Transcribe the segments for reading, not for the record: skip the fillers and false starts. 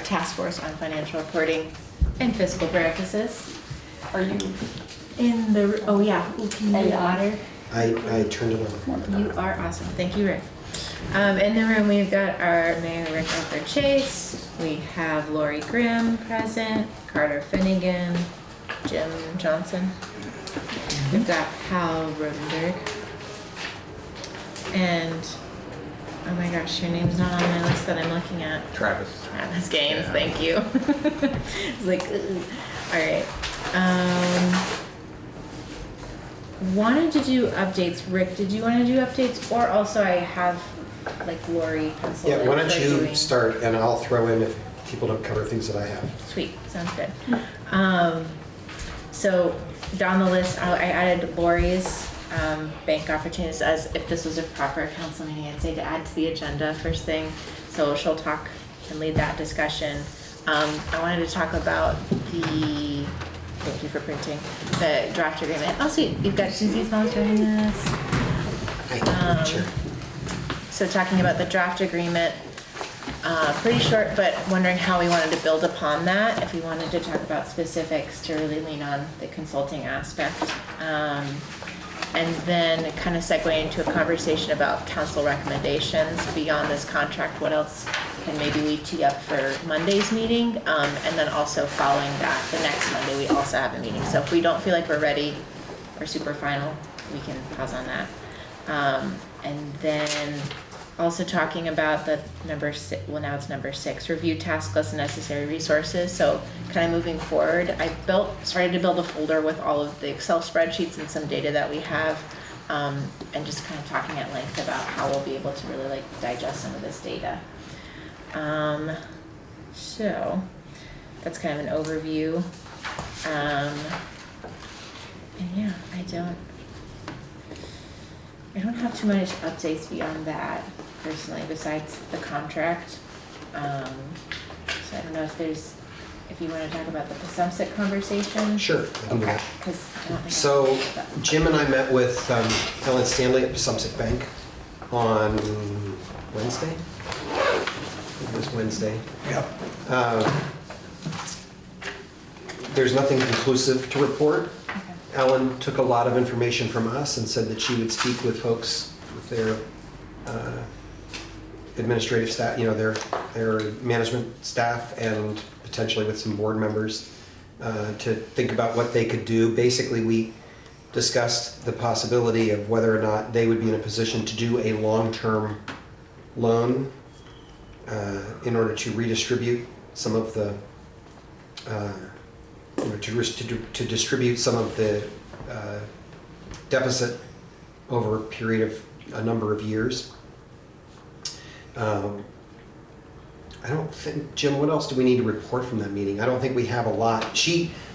task force on financial reporting and fiscal practices. Are you? In the, oh yeah, ooh, can you get water? I turned it on. You are awesome. Thank you, Rick. In the room, we've got our Mayor Rick Alfred Chase. We have Lori Grimm present, Carter Finnegan, Jim Johnson. We've got Hal Rodenberg. And, oh my gosh, your name's not on my list that I'm looking at. Travis. Travis Gaines, Yeah. thank you. It's like, all right. Wanted to do updates. Rick, did you want to do updates? Or also I have like Lori penciled Yeah, in why don't for you doing- start and I'll throw in if people don't cover things that I have. Sweet, sounds good. So down the list, I added Lori's bank opportunities as if this was a proper council meeting, I'd say to add to the agenda first thing. So she'll talk and lead that discussion. I wanted to talk about the, thank you for printing, the draft agreement. Oh sweet, you've got Susie's sponsoring this. Hi, Chair. So talking about the draft agreement, pretty short, but wondering how we wanted to build upon that, if we wanted to talk about specifics to really lean on the consulting aspect. And then kind of segue into a conversation about council recommendations beyond this contract. What else can maybe we tee up for Monday's meeting? And then also following that, the next Monday, we also have a meeting. So if we don't feel like we're ready or super final, we can pause on that. And then also talking about the number 6, well now it's number 6, review task list and necessary resources. So kind of moving forward, I started to build a folder with all of the Excel spreadsheets and some data that we have, and just kind of talking at length about how we'll be able to really like digest some of this data. So that's kind of an overview. And yeah, I don't have too much updates beyond that, personally, besides the contract. So I don't know if you want to talk about the Pasumsic conversation. Sure, I can do that. 'Cause I don't think So I- Jim and I met with Ellen Stanley at Pasumsic Bank on Wednesday. It was Wednesday. Yeah. There's nothing conclusive to report. Okay. Ellen took a lot of information from us and said that she would speak with folks, with their administrative staff, you know, their management staff, and potentially with some board members to think about what they could do. Basically, we discussed the possibility of whether or not they would be in a position to do a long-term loan in order to redistribute some of the to distribute some of the deficit over a period of a number of years. I don't think, Jim, what else do we need to report from that meeting? I don't think we have a lot.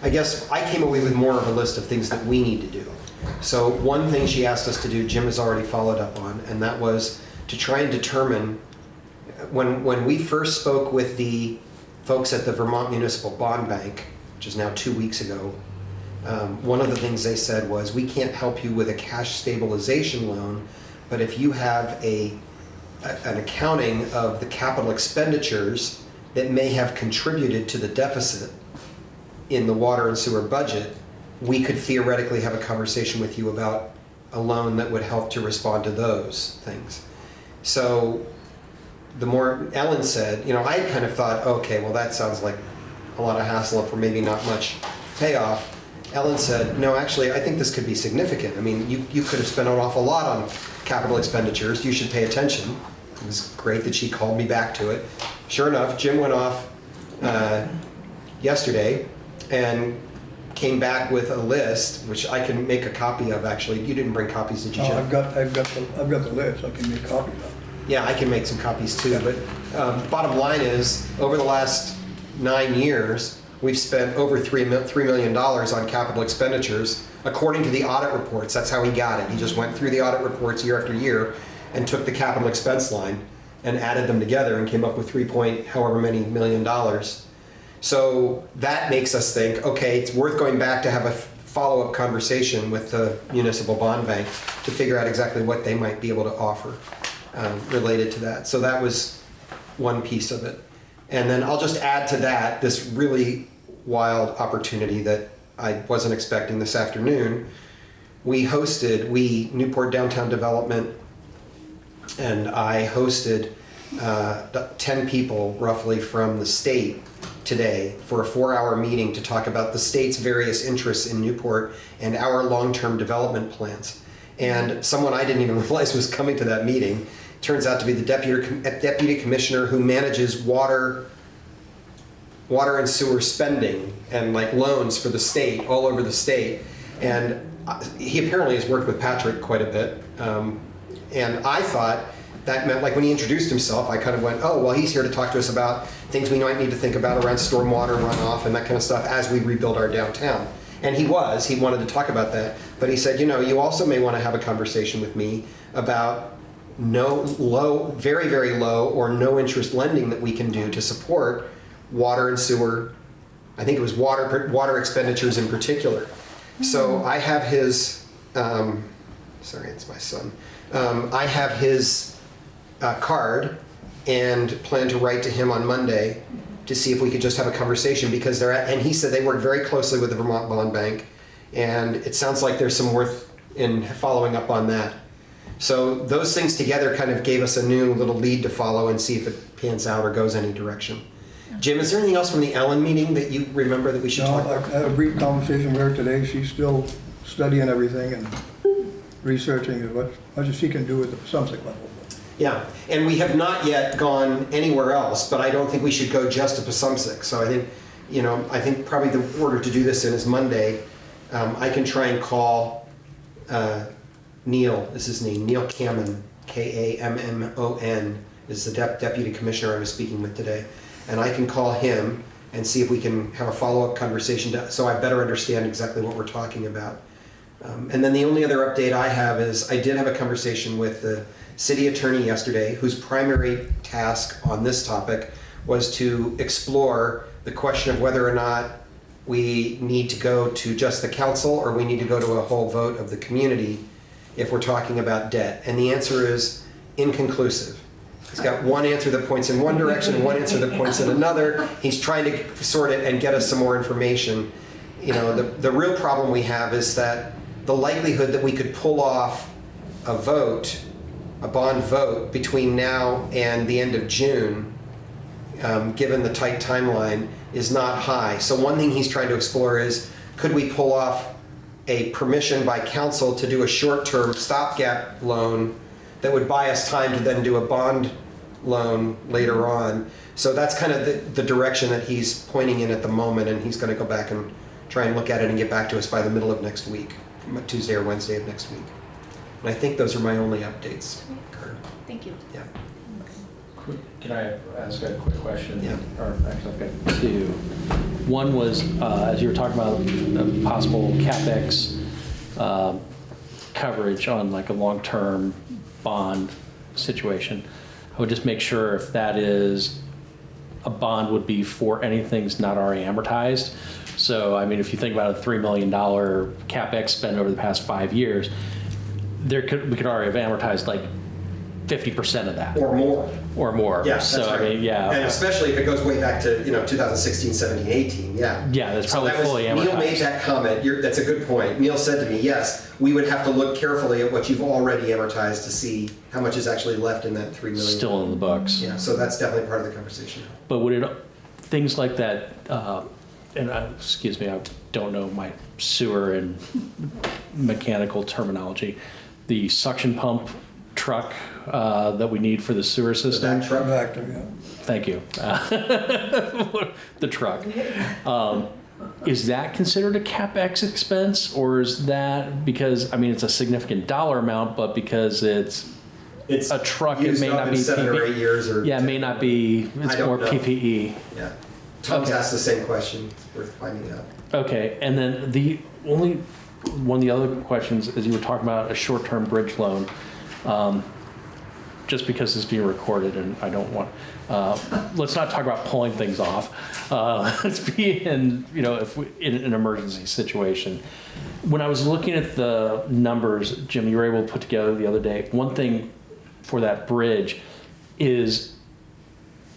I guess I came away with more of a list of things that we need to do. So one thing she asked us to do, Jim has already followed up on, and that was to try and determine, when we first spoke with the folks at the Vermont Municipal Bond Bank, which is now 2 weeks ago, one of the things they said was, we can't help you with a cash stabilization loan, but if you have an accounting of the capital expenditures that may have contributed to the deficit in the water and sewer budget, we could theoretically have a conversation with you about a loan that would help to respond to those things. So the more Ellen said, you know, I kind of thought, okay, well that sounds like a lot of hassle for maybe not much payoff. Ellen said, no, actually, I think this could be significant. I mean, you could have spent an awful lot on capital expenditures. You should pay attention. It was great that she called me back to it. Sure enough, Jim went off yesterday and came back with a list, which I can make a copy of. Actually, you didn't bring copies, did you, No, Jim? I've got the list, I can make copies of it. Yeah, I can make some copies too, but bottom line is, over the last 9 years, we've spent over $3 million on capital expenditures, according to the audit reports. That's how he got it. He just went through the audit reports year after year and took the capital expense line and added them together and came up with however many million dollars. So that makes us think, okay, it's worth going back to have a follow-up conversation with the Municipal Bond Bank to figure out exactly what they might be able to offer related to that. So that was one piece of it. And then I'll just add to that this really wild opportunity that I wasn't expecting this afternoon. We, Newport Downtown Development, and I hosted 10 people roughly from the state today for a 4-hour meeting to talk about the state's various interests in Newport and our long-term development plans. And someone I didn't even realize was coming to that meeting turns out to be the deputy commissioner who manages water and sewer spending and like loans for the state, all over the state. And he apparently has worked with Patrick quite a bit. And I thought that meant, like when he introduced himself, I kind of went, oh, well, he's here to talk to us about things we might need to think about around stormwater runoff and that kind of stuff as we rebuild our downtown. And he wanted to talk about that. But he said, you also may want to have a conversation with me about very, very low or no interest lending that we can do to support water and sewer. I think it was water expenditures in particular. So I have his, sorry, it's my son. I have his card and plan to write to him on Monday to see if we could just have a conversation, because and he said they work very closely with the Vermont Bond Bank, and it sounds like there's some worth in following up on that. So those things together kind of gave us a new little lead to follow and see if it pans out or goes any direction. Jim, is there anything else from the Ellen meeting that you remember that we should talk about? I had a brief conversation with her today. She's still studying everything and researching as much as she can do at the Pasumsic level. Yeah, and we have not yet gone anywhere else, but I don't think we should go just to Pasumsic. So I think probably the order to do this in is Monday. I can try and call Neil, is his name, Neil Kammon, Kammon, is the deputy commissioner I was speaking with today. And I can call him and see if we can have a follow-up conversation so I better understand exactly what we're talking about. And then the only other update I have is I did have a conversation with the city attorney yesterday, whose primary task on this topic was to explore the question of whether or not we need to go to just the council or we need to go to a whole vote of the community if we're talking about debt. And the answer is inconclusive. He's got one answer that points in one direction and one answer that points in another. He's trying to sort it and get us some more information. The real problem we have is that the likelihood that we could pull off a bond vote between now and the end of June, given the tight timeline, is not high. So one thing he's trying to explore is, could we pull off a permission by council to do a short-term stopgap loan that would buy us time to then do a bond loan later on. So that's kind of the direction that he's pointing in at the moment, and he's going to go back and try and look at it and get back to us by the middle of next week, Tuesday or Wednesday of next week. And I think those are my only updates. Thank you. Yeah. Can I ask a quick question? Yeah. Or actually, I've got two. One was, as you were talking about the possible CapEx coverage on like a long-term bond situation, I would just make sure if that is a bond would be for anything that's not already amortized. So, I mean, if you think about a $3 million CapEx spend over the past 5 years, we could already have amortized like 50% of that. Or more. Yeah, that's so, right. I mean, yeah. And especially if it goes way back to 2016, 17, 18. Yeah. Yeah, that's probably fully amortized. Neil made that comment. That's a good point. Neil said to me, yes, we would have to look carefully at what you've already amortized to see how much is actually left in that $3 million. Still in the books. Yeah, so that's definitely part of the conversation. But would it, things like that, and excuse me, I don't know my sewer and mechanical terminology, the suction pump truck that we need for the sewer system. That truck? Yeah. Thank you. The truck. Is that considered a CapEx expense, or is that because, I mean, it's a significant dollar amount, but because it's a truck, it may not be 7 or 8 years, or it may not be. It's more PPE. Yeah. Tom's Okay. asked the same question. It's worth finding out. Okay, and then the only one of the other questions is you were talking about a short-term bridge loan. Just because it's being recorded, and I don't want. Let's not talk about pulling things off. Let's be in, if we in an emergency situation. When I was looking at the numbers, Jim, you were able to put together the other day. One thing for that bridge is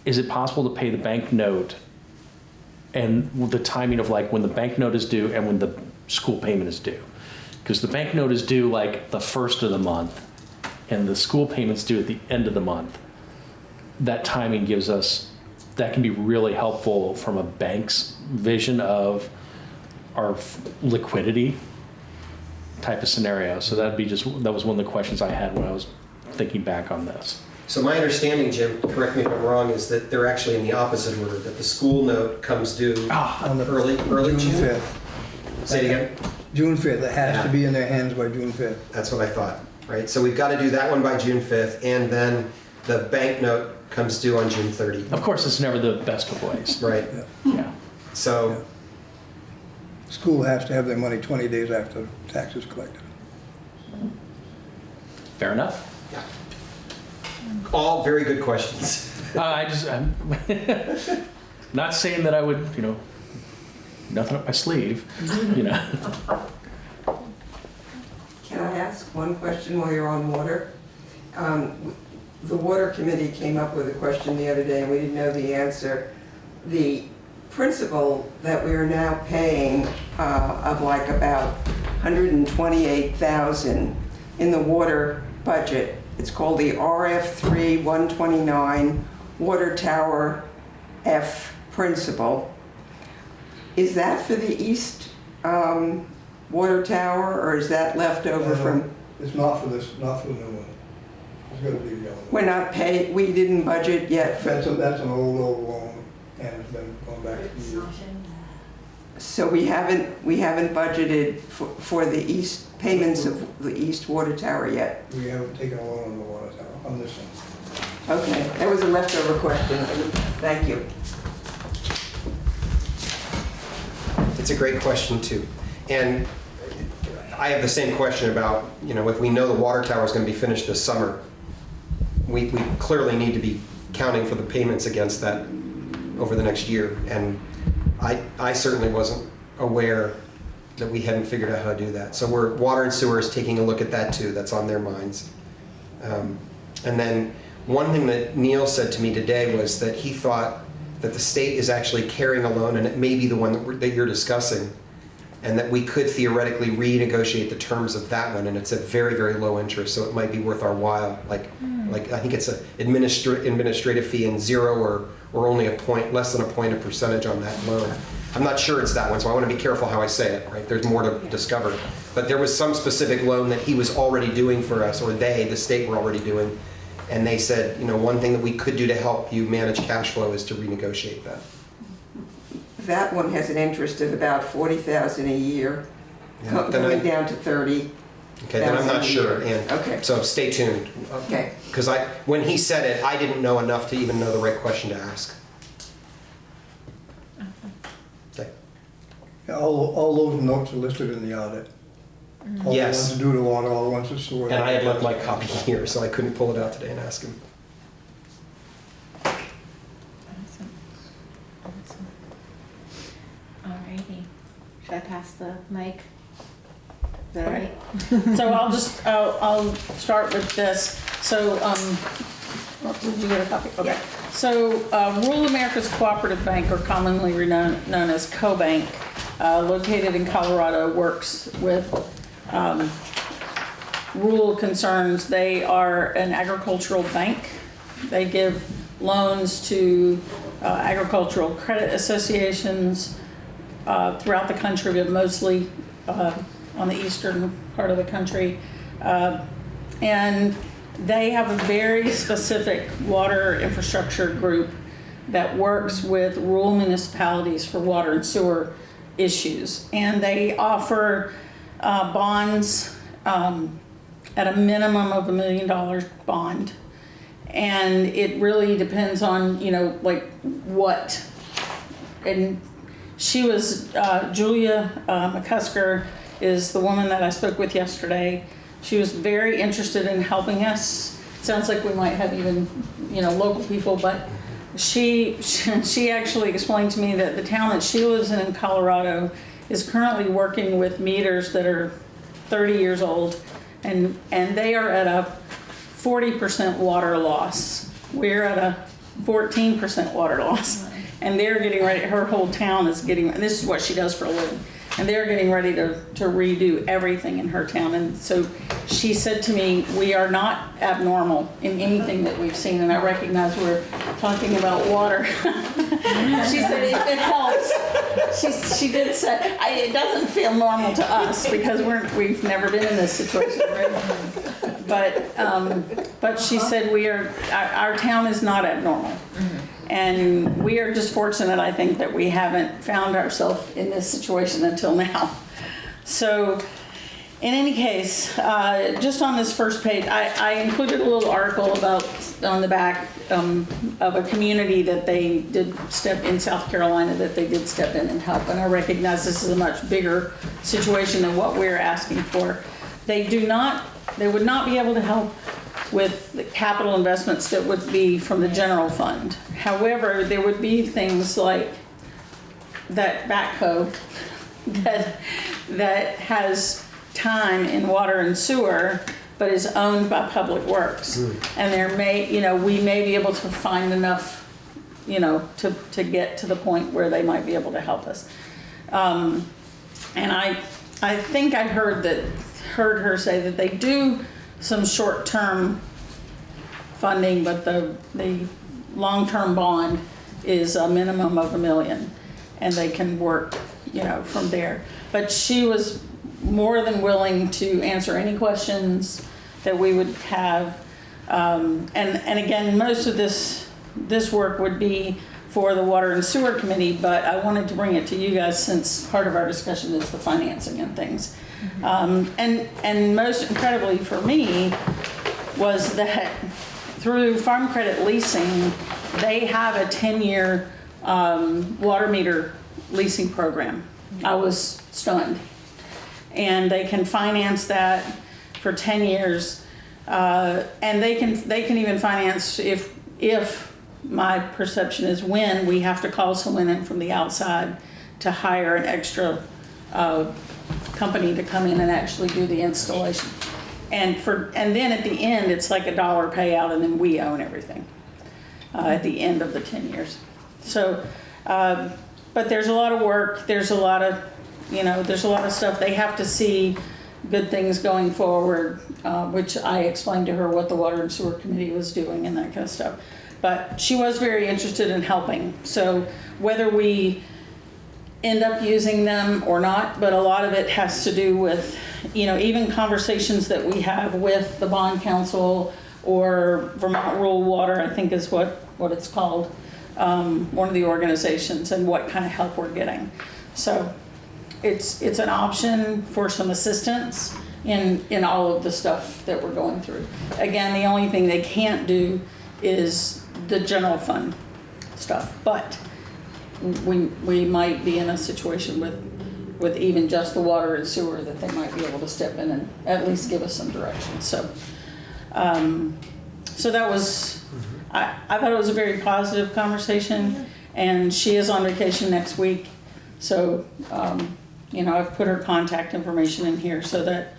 is it possible to pay the bank note and the timing of like when the bank note is due and when the school payment is due? Because the bank note is due like the first of the month and the school payment's due at the end of the month. That timing gives us, that can be really helpful from a bank's vision of our liquidity type of scenario. So that was one of the questions I had when I was thinking back on this. So my understanding, Jim, correct me if I'm wrong, is that they're actually in the opposite order, that the school note comes due On the early June? 5th. Say it again? June 5th, it has to be in their hands by June 5th. That's what I thought, right? So we've got to do that one by June 5th, and then the bank note comes due on June 30. Of course, it's never the best of ways. Right. Yeah. So, School has to have their money 20 days after taxes collected. Fair enough. yeah. All very good questions. I'm not saying that I would, nothing up my sleeve, Can I ask one question while you're on water? The water committee came up with a question the other day and we didn't know the answer. The principal that we are now paying of like about $128,000 in the water budget, it's called the RF3 129 Water Tower F principal. Is that for the east water tower, or is that left over from? It's not for this, not for the new one. It's gonna be the other one. We're not paid, we didn't budget yet for, That's an old loan, and it's been going back to years. so we haven't budgeted for the east, payments of the east water tower yet. We haven't taken a loan on the water tower, on this one. Okay, that was a leftover question. Thank you. It's a great question, too. And I have the same question about, if we know the water tower is going to be finished this summer, we clearly need to be counting for the payments against that over the next year. And I certainly wasn't aware that we hadn't figured out how to do that. So Water and Sewer is taking a look at that, too. That's on their minds. And then one thing that Neil said to me today was that he thought that the state is actually carrying a loan, and it may be the one that you're discussing, and that we could theoretically renegotiate the terms of that one, and it's a very, very low interest, so it might be worth our while. Like I think it's an administrative fee and zero or only less than a point of percentage on that loan. I'm not sure it's that one, so I want to be careful how I say it, right? There's more to discover. But there was some specific loan that he was already doing for us, or the state were already doing, and they said, one thing that we could do to help you manage cash flow is to renegotiate that. That one has an interest of about $40,000 a year, Yeah, going down to 30. Okay, then I'm not sure, and Okay. so stay tuned. Okay. Because when he said it, I didn't know enough to even know the right question to ask. Okay. Yeah, all those notes are listed in the audit. All the Yes. ones to do the water, all the ones to sewer. And I had left my copy here, so I couldn't pull it out today and ask him. Awesome. Alrighty. Should I pass the mic? Is that all right? So I'll start with this. So, did you get a copy? Okay. So, Rural America's Cooperative Bank, or commonly known as CoBank, located in Colorado, works with rural concerns. They are an agricultural bank. They give loans to agricultural credit associations throughout the country, but mostly on the eastern part of the country. And they have a very specific water infrastructure group that works with rural municipalities for water and sewer issues. And they offer bonds at a minimum of $1 million bond. And it really depends on, what. And she was, Julia McCusker is the woman that I spoke with yesterday. She was very interested in helping us. Sounds like we might have even, local people, but she actually explained to me that the town that she lives in Colorado is currently working with meters that are 30 years old, and they are at a 40% water loss. We're at a 14% water loss. And they're getting ready, her whole town is getting, and this is what she does for a living. And they're getting ready to redo everything in her town. And so she said to me, we are not abnormal in anything that we've seen. And I recognize we're talking about water. She said, if it helps. She did say, it doesn't feel normal to us because we've never been in this situation. Right? But she said our town is not abnormal. And we are just fortunate, I think, that we haven't found ourselves in this situation until now. So in any case, just on this first page, I included a little article about on the back of a community that they did step in South Carolina that they did step in and help. And I recognize this is a much bigger situation than what we're asking for. They would not be able to help with the capital investments that would be from the general fund. However, there would be things like that backhoe that has time in water and sewer, but is owned by Public Works. And we may be able to find enough, to get to the point where they might be able to help us. And I think I heard her say that they do some short-term funding, but the long-term bond is a minimum of $1 million, and they can work, from there. But she was more than willing to answer any questions that we would have. And again, most of this work would be for the Water and Sewer Committee, but I wanted to bring it to you guys since part of our discussion is the financing and things. And most incredibly for me was that through Farm Credit Leasing, they have a 10-year water meter leasing program. I was stunned. And they can finance that for 10 years. And they can even finance if my perception is when we have to call someone in from the outside to hire an extra company to come in and actually do the installation. And then at the end, it's like $1 payout, and then we own everything at the end of the 10 years. So, but there's a lot of work. There's a lot of stuff. They have to see good things going forward, which I explained to her what the Water and Sewer Committee was doing and that kind of stuff. But she was very interested in helping. So whether we end up using them or not, but a lot of it has to do with, even conversations that we have with the Bond Council or Vermont Rural Water, I think is what it's called, one of the organizations, and what kind of help we're getting. So it's an option for some assistance in all of the stuff that we're going through. Again, the only thing they can't do is the general fund stuff, but we might be in a situation with even just the water and sewer that they might be able to step in and at least give us some direction. So that was, I thought it was a very positive conversation, and she is on vacation next week. So, I've put her contact information in here so that,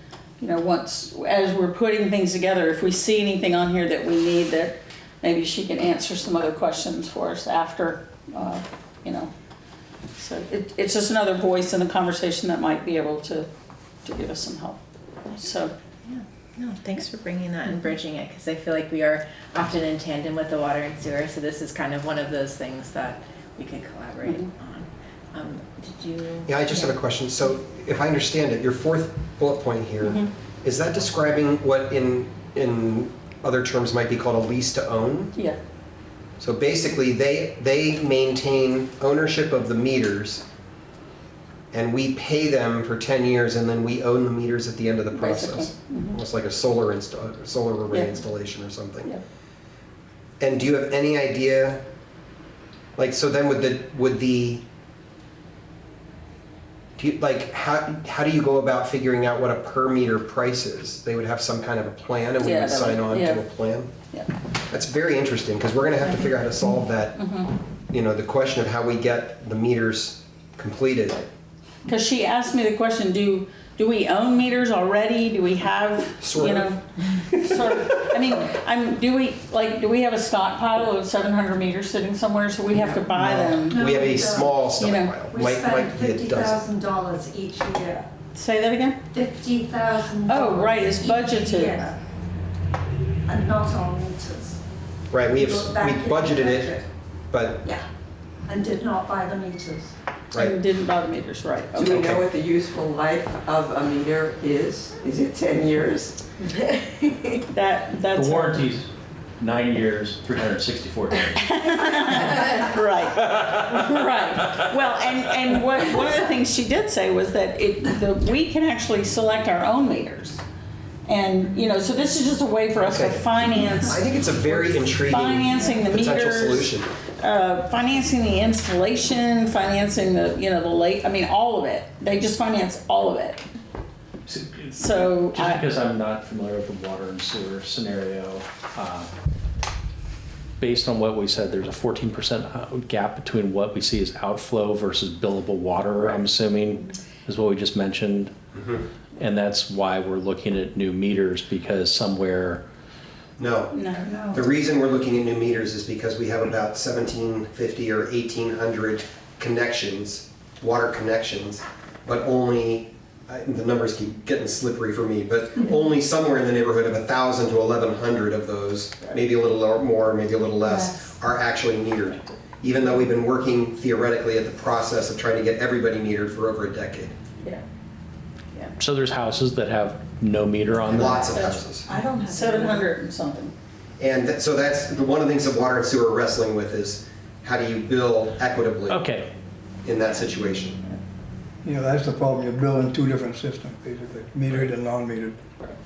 as we're putting things together, if we see anything on here that we need, that maybe she can answer some other questions for us after, So it's just another voice in the conversation that might be able to give us some help. So. Yeah. No, thanks for bringing that and bridging it, because I feel like we are often in tandem with the water and sewer, so this is kind of one of those things that we could collaborate on. Did you? Yeah, I just have a question. So if I understand it, your fourth bullet point here, is that describing what in other terms might be called a lease to own? Yeah. So basically, they maintain ownership of the meters, and we pay them for 10 years, and then we own the meters at the end of the process. Almost like a solar array installation or something. Yeah. And do you have any idea, so then how do you go about figuring out what a per meter price is? They would have some kind of a plan, and we would sign on to a plan? Yeah. That's very interesting, because we're going to have to figure out how to solve that, the question of how we get the meters completed. Because she asked me the question, do do we own meters already? Do we have, Sort you of. know? Sort of. I mean, do we have a stockpile of 700 meters sitting somewhere, so we have to buy them? We have a No, small you know, stockpile. We Might spend be a dozen. $50,000 each year. Say that again? $50,000. Oh, right, it's each budgeted. year. And not on meters. Right, we Look back in the budgeted it, budget. but, Yeah, and did not buy the meters. And right. didn't buy the meters, right. Do we Okay. know what the useful life of a meter is? Is it 10 years? That's. The warranty's 9 years, 364 days. Right, right. Well, and one of the things she did say was that we can actually select our own meters. And, you know, so this is just a way for us to Okay. finance, I think it's a very intriguing financing the potential meters, solution. financing the installation, financing the, you know, the late, I mean, all of it. They just finance all of it. So Just because I'm not familiar with the water and sewer scenario, based on what we said, there's a 14% gap between what we see as outflow versus billable water, I'm assuming, is what we just mentioned. And that's why we're looking at new meters, because somewhere, No. No. The reason we're looking at new meters is because we have about 1,750 or 1,800 connections, water connections, but only, the numbers keep getting slippery for me, but only somewhere in the neighborhood of 1,000 to 1,100 of those, maybe a little more, maybe a little less, are actually metered. Even though we've been working theoretically at the process of trying to get everybody metered for over a decade. Yeah. so there's houses that have no meter on them. Lots of houses. I don't have. 700 and something. And so that's, one of the things that water and sewer are wrestling with is how do you bill equitably Okay, in that situation? You know, that's the problem, you're billing two different systems, basically, metered and non-metered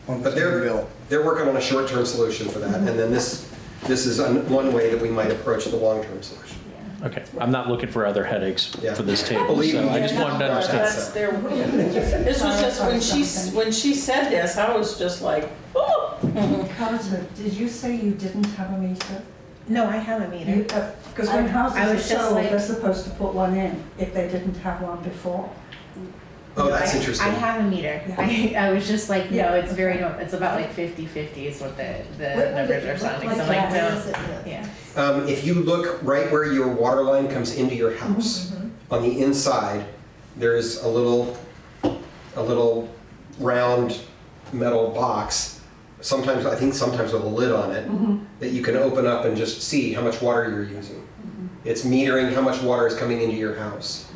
on the But same bill. they're working on a short-term solution for that, and then this is one way that we might approach the long-term solution. okay. I'm not looking for other headaches Yeah. for this table, Believe so me. I just wanted to understand. That's their, this was just, when she said this, I was just like, oh. Carter, did you say you didn't have a meter? No, I have a meter. Because when I houses are was just sold, like- they're supposed to put one in if they didn't have one before. Oh, that's I interesting. have a meter. Yeah. I was just like, no, Yeah. it's very, it's about like 50-50 is what the What numbers did it are look sounding. like? So I'm like, Yeah. no, yeah. If you look right where your water line comes into your house, on the inside, there is a little round metal box, sometimes, I think sometimes with a lid on it, that you can open up and just see how much water you're using. It's metering how much water is coming into your house.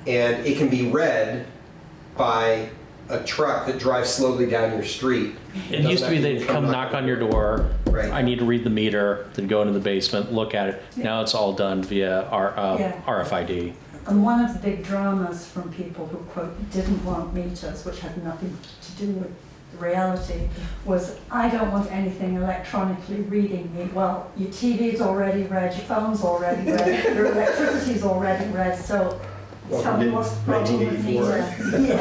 And it can be read by a truck that drives slowly down your street. It used to be they'd come knock on your door. Right. I need to read the meter, then go into the basement, look at it. Now it's all done via Yeah. RFID. And one of the big dramas from people who, quote, didn't want meters, which had nothing to do with the reality, was, I don't want anything electronically reading me. Well, your TV's already read, your phone's already read, your electricity's already read, so tell Welcome me to what's the problem with 1984. meter?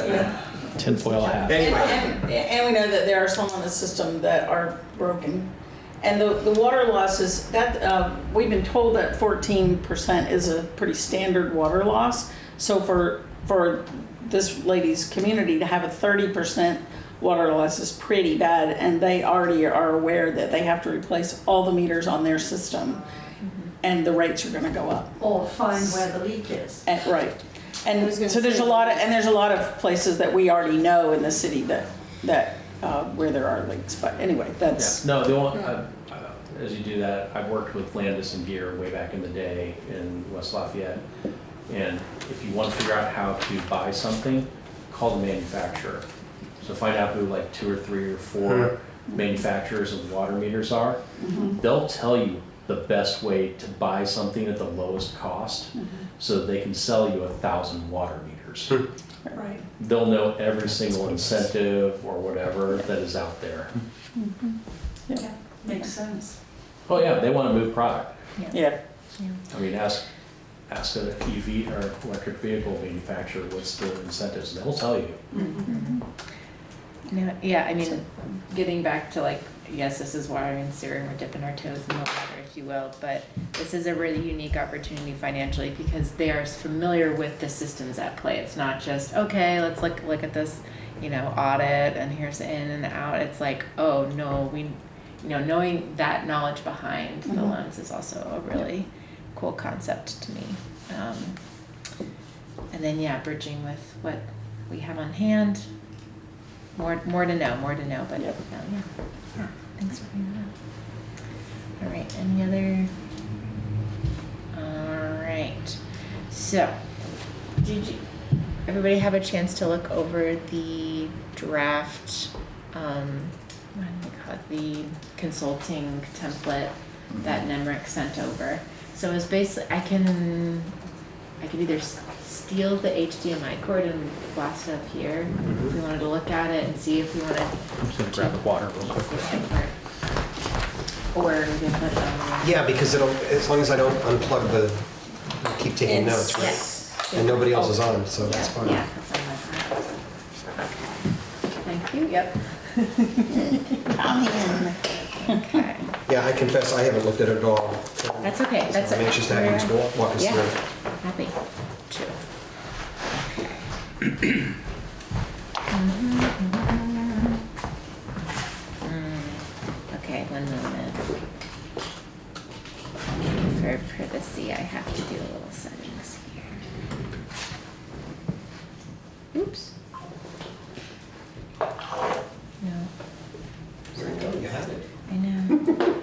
Yeah. Tinfoil hat. Anyway, And we know that there are some on the system that are broken. And the water losses, that, we've been told that 14% is a pretty standard water loss. So for this lady's community to have a 30% water loss is pretty bad, and they already are aware that they have to replace all the meters on their system, and the rates are gonna go up. Or find where the leak is. Right. And I was gonna so there's say- a lot of places that we already know in the city that where there are leaks. But anyway, that's, No, the only, as you do that, I've worked with Landis and Gear way back in the day in West Lafayette. And if you want to figure out how to buy something, call the manufacturer. So find out who like 2 or 3 or 4 manufacturers of water meters are. They'll tell you the best way to buy something at the lowest cost so they can sell you 1,000 water meters. Right. They'll know every single incentive or whatever that is out there. Yeah, makes sense. Oh yeah, they want to move product. yeah. I mean, ask an EV or electric vehicle manufacturer what's the incentives, they'll tell you. Yeah, I mean, getting back to like, yes, this is water and sewer, and we're dipping our toes in the water if you will, but this is a really unique opportunity financially because they are familiar with the systems at play. It's not just, okay, let's look at this, audit and here's the in and the out. It's like, oh no, knowing that knowledge behind the loans is also a really cool concept to me. And then bridging with what we have on hand. More to know, but yeah. Thanks for bringing that up. All right, any other? All right. So, everybody have a chance to look over the draft, what do we call it, the consulting template that NEMRIC sent over. So it was basically, I could either steal the HDMI cord and blast it up here if we wanted to look at it and see if we wanted I'm just gonna grab the water real quick. or we can put it on. Yeah, because as long as I don't unplug keep taking notes, right? Yes. And nobody else is on, so that's fine. Yeah, that's on my phone. Okay. Thank you, yep. Okay. Yeah, I confess, I haven't looked at it at all. That's okay, So that's I'm anxious to have you walk us Yeah. through. Happy to. Okay, 1 moment. For privacy, I have to do a little settings here. Oops. No, There you go, you have it. I know.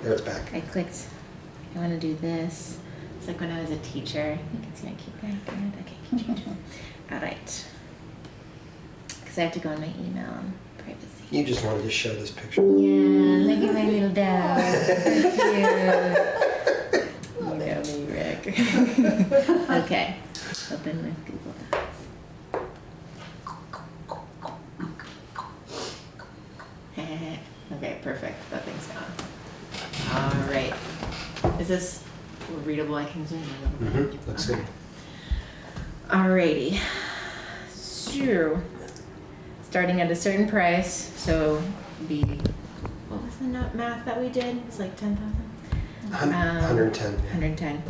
There, it's back. I clicked, I want to do this. It's like when I was a teacher. You can see I keep going. Okay, keep changing. All right. Because I have to go in my email and privacy. You just wanted to show this picture. Yeah, look at my little dog. So cute. You know me, Rick. Okay, open with Google Docs. Okay, perfect. That thing's gone. All right. Is this readable? I can zoom in a little bit. Looks good. Alrighty. So, starting at a certain price, so what was the math that we did? It was like 10,000? 110. 110.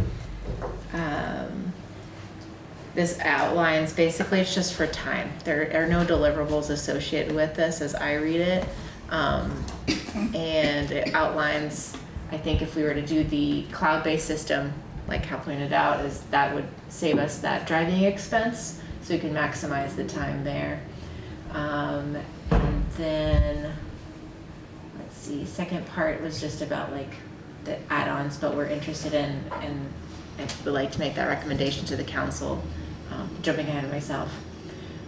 This outlines, basically it's just for time. There are no deliverables associated with this as I read it. And it outlines, I think if we were to do the cloud-based system, like Hal pointed out, is that would save us that driving expense, so we can maximize the time there. And then, let's see, second part was just about like the add-ons, but we're interested in, and I would like to make that recommendation to the council, jumping ahead of myself.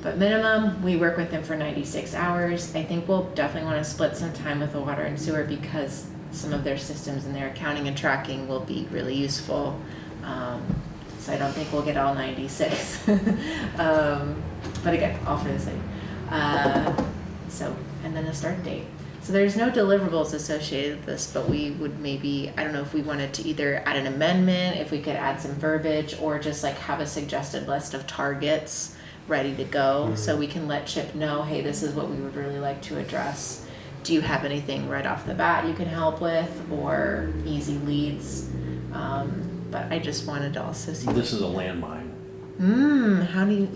But minimum, we work with them for 96 hours. I think we'll definitely want to split some time with the water and sewer because some of their systems and their accounting and tracking will be really useful. So I don't think we'll get all 96. But again, all for the same. And then a start date. So there's no deliverables associated with this, but we would maybe, I don't know if we wanted to either add an amendment, if we could add some verbiage, or just like have a suggested list of targets ready to go, so we can let Chip know, hey, this is what we would really like to address. Do you have anything right off the bat you can help with, or easy leads? But I just wanted to also see. This is a landmine. How do you,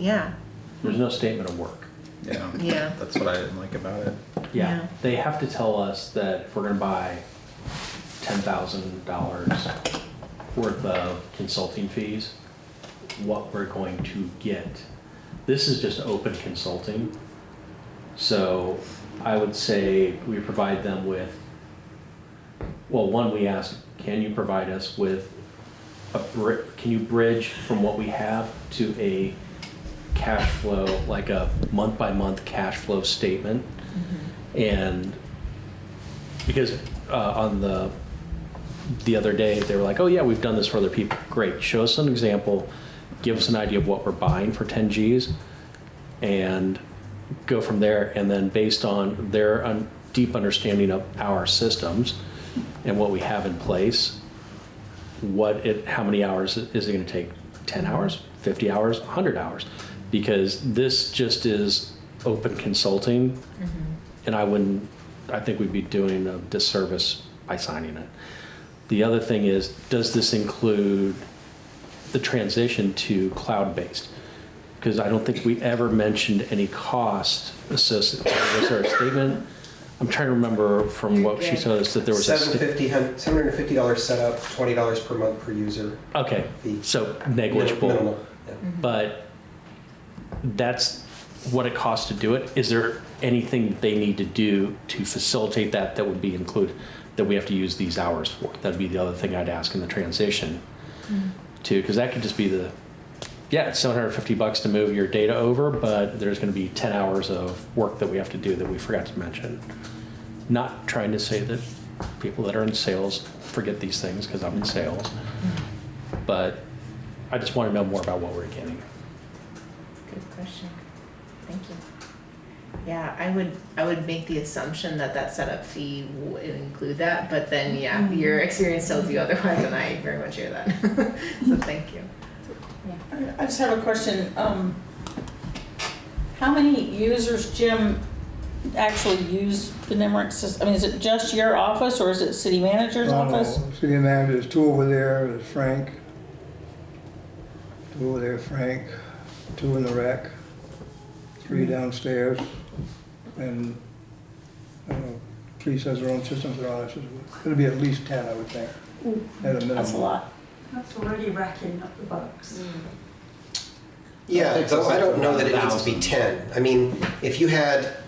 There's no statement of work. Yeah. Yeah. That's what I didn't like about it. Yeah. They have to tell us that if we're gonna buy $10,000 worth of consulting fees, what we're going to get. This is just open consulting. So I would say we provide them with, well, one, we ask, can you provide us with can you bridge from what we have to a cash flow, like a month-by-month cash flow statement? And because on the other day, they were like, oh yeah, we've done this for other people. Great, show us an example, give us an idea of what we're buying for 10 Gs, and go from there. And then based on their deep understanding of our systems and what we have in place, how many hours is it going to take? 10 hours, 50 hours, 100 hours? Because this just is open consulting, and I think we'd be doing a disservice by signing it. The other thing is, does this include the transition to cloud-based? Because I don't think we ever mentioned any cost associated. Was there a statement? I'm trying to remember from what she told us that there was a $750 setup, $20 per month per user. Okay, fee. so negligible. Minimal. Yeah. But that's what it costs to do it. Is there anything they need to do to facilitate that would be included, that we have to use these hours for? That'd be the other thing I'd ask in the transition too, because that could just be it's $750 to move your data over, but there's going to be 10 hours of work that we have to do that we forgot to mention. Not trying to say that people that are in sales forget these things, because I'm in sales, but I just want to know more about what we're getting. Good question. Thank you. Yeah, I would make the assumption that setup fee would include that, but then your experience tells you otherwise, and I very much hear that. So thank you. I just have a question. How many users, Jim, actually use the NEMRIC system? I mean, is it just your office, or is it city manager's office? No, city manager, there's 2 over there, there's Frank. 2 over there, Frank, 2 in the rec, 3 downstairs, and, I don't know, police has their own systems, their own systems. It'll be at least 10, I would think, at a minimum. That's a lot. That's already racking up the bucks. Yeah, though I don't know that it needs to be 10. I mean, if you had,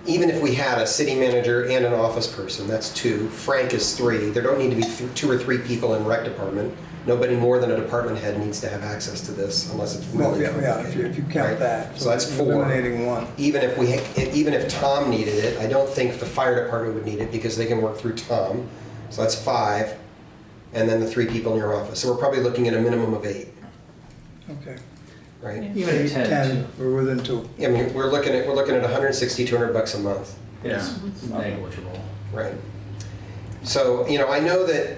even if we had a city manager and an office person, that's 2. Frank is 3. There don't need to be 2 or 3 people in rec department. Nobody more than a department head needs to have access to this unless it's Well, really yeah, complicated. if you count right? that. So that's 4. Eliminating 1. Even if Tom needed it, I don't think the fire department would need it because they can work through Tom. So that's 5. And then the 3 people in your office. So we're probably looking at a minimum of 8, Okay. right? Even at 10, we're within 2. I mean, we're looking at $160, $200 a month. Yeah, negligible. Right. So, I know that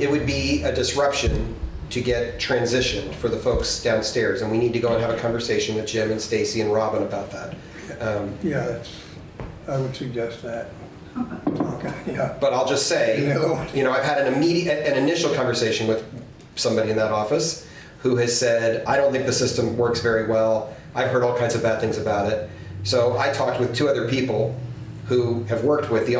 it would be a disruption to get transitioned for the folks downstairs, and we need to go and have a conversation with Jim and Stacy and Robin about that. Yeah, I would suggest that. Okay, yeah. But I'll just say, The other one. I've had an initial conversation with somebody in that office who has said, I don't think the system works very well. I've heard all kinds of bad things about it. So I talked with 2 other people who have worked with the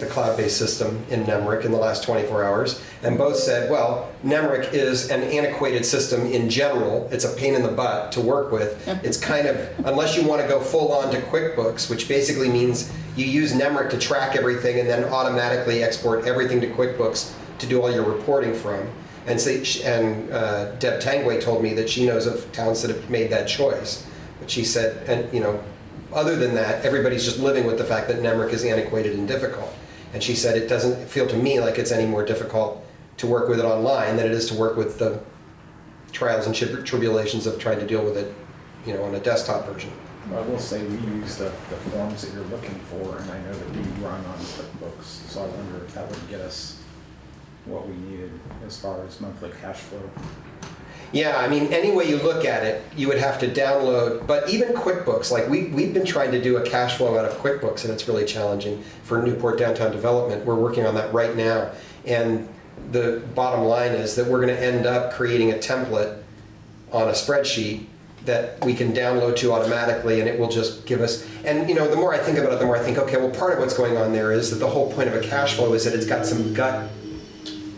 cloud-based system in NEMRIC in the last 24 hours, and both said, well, NEMRIC is an antiquated system in general. It's a pain in the butt to work with. It's kind of, unless you want to go full on to QuickBooks, which basically means you use NEMRIC to track everything and then automatically export everything to QuickBooks to do all your reporting from. And Deb Tangway told me that she knows of towns that have made that choice. But she said, other than that, everybody's just living with the fact that NEMRIC is antiquated and difficult. And she said it doesn't feel to me like it's any more difficult to work with it online than it is to work with the trials and tribulations of trying to deal with it, on a desktop version. I will say we use the forms that you're looking for, and I know that we run on QuickBooks, so I wonder if that would get us what we needed as far as monthly cash flow. Yeah, I mean, any way you look at it, you would have to download, but even QuickBooks, like we've been trying to do a cash flow out of QuickBooks, and it's really challenging for Newport Downtown Development. We're working on that right now, and the bottom line is that we're going to end up creating a template on a spreadsheet that we can download to automatically, and it will just give us, and the more I think about it, the more I think, okay, well, part of what's going on there is that the whole point of a cash flow is that it's got some gut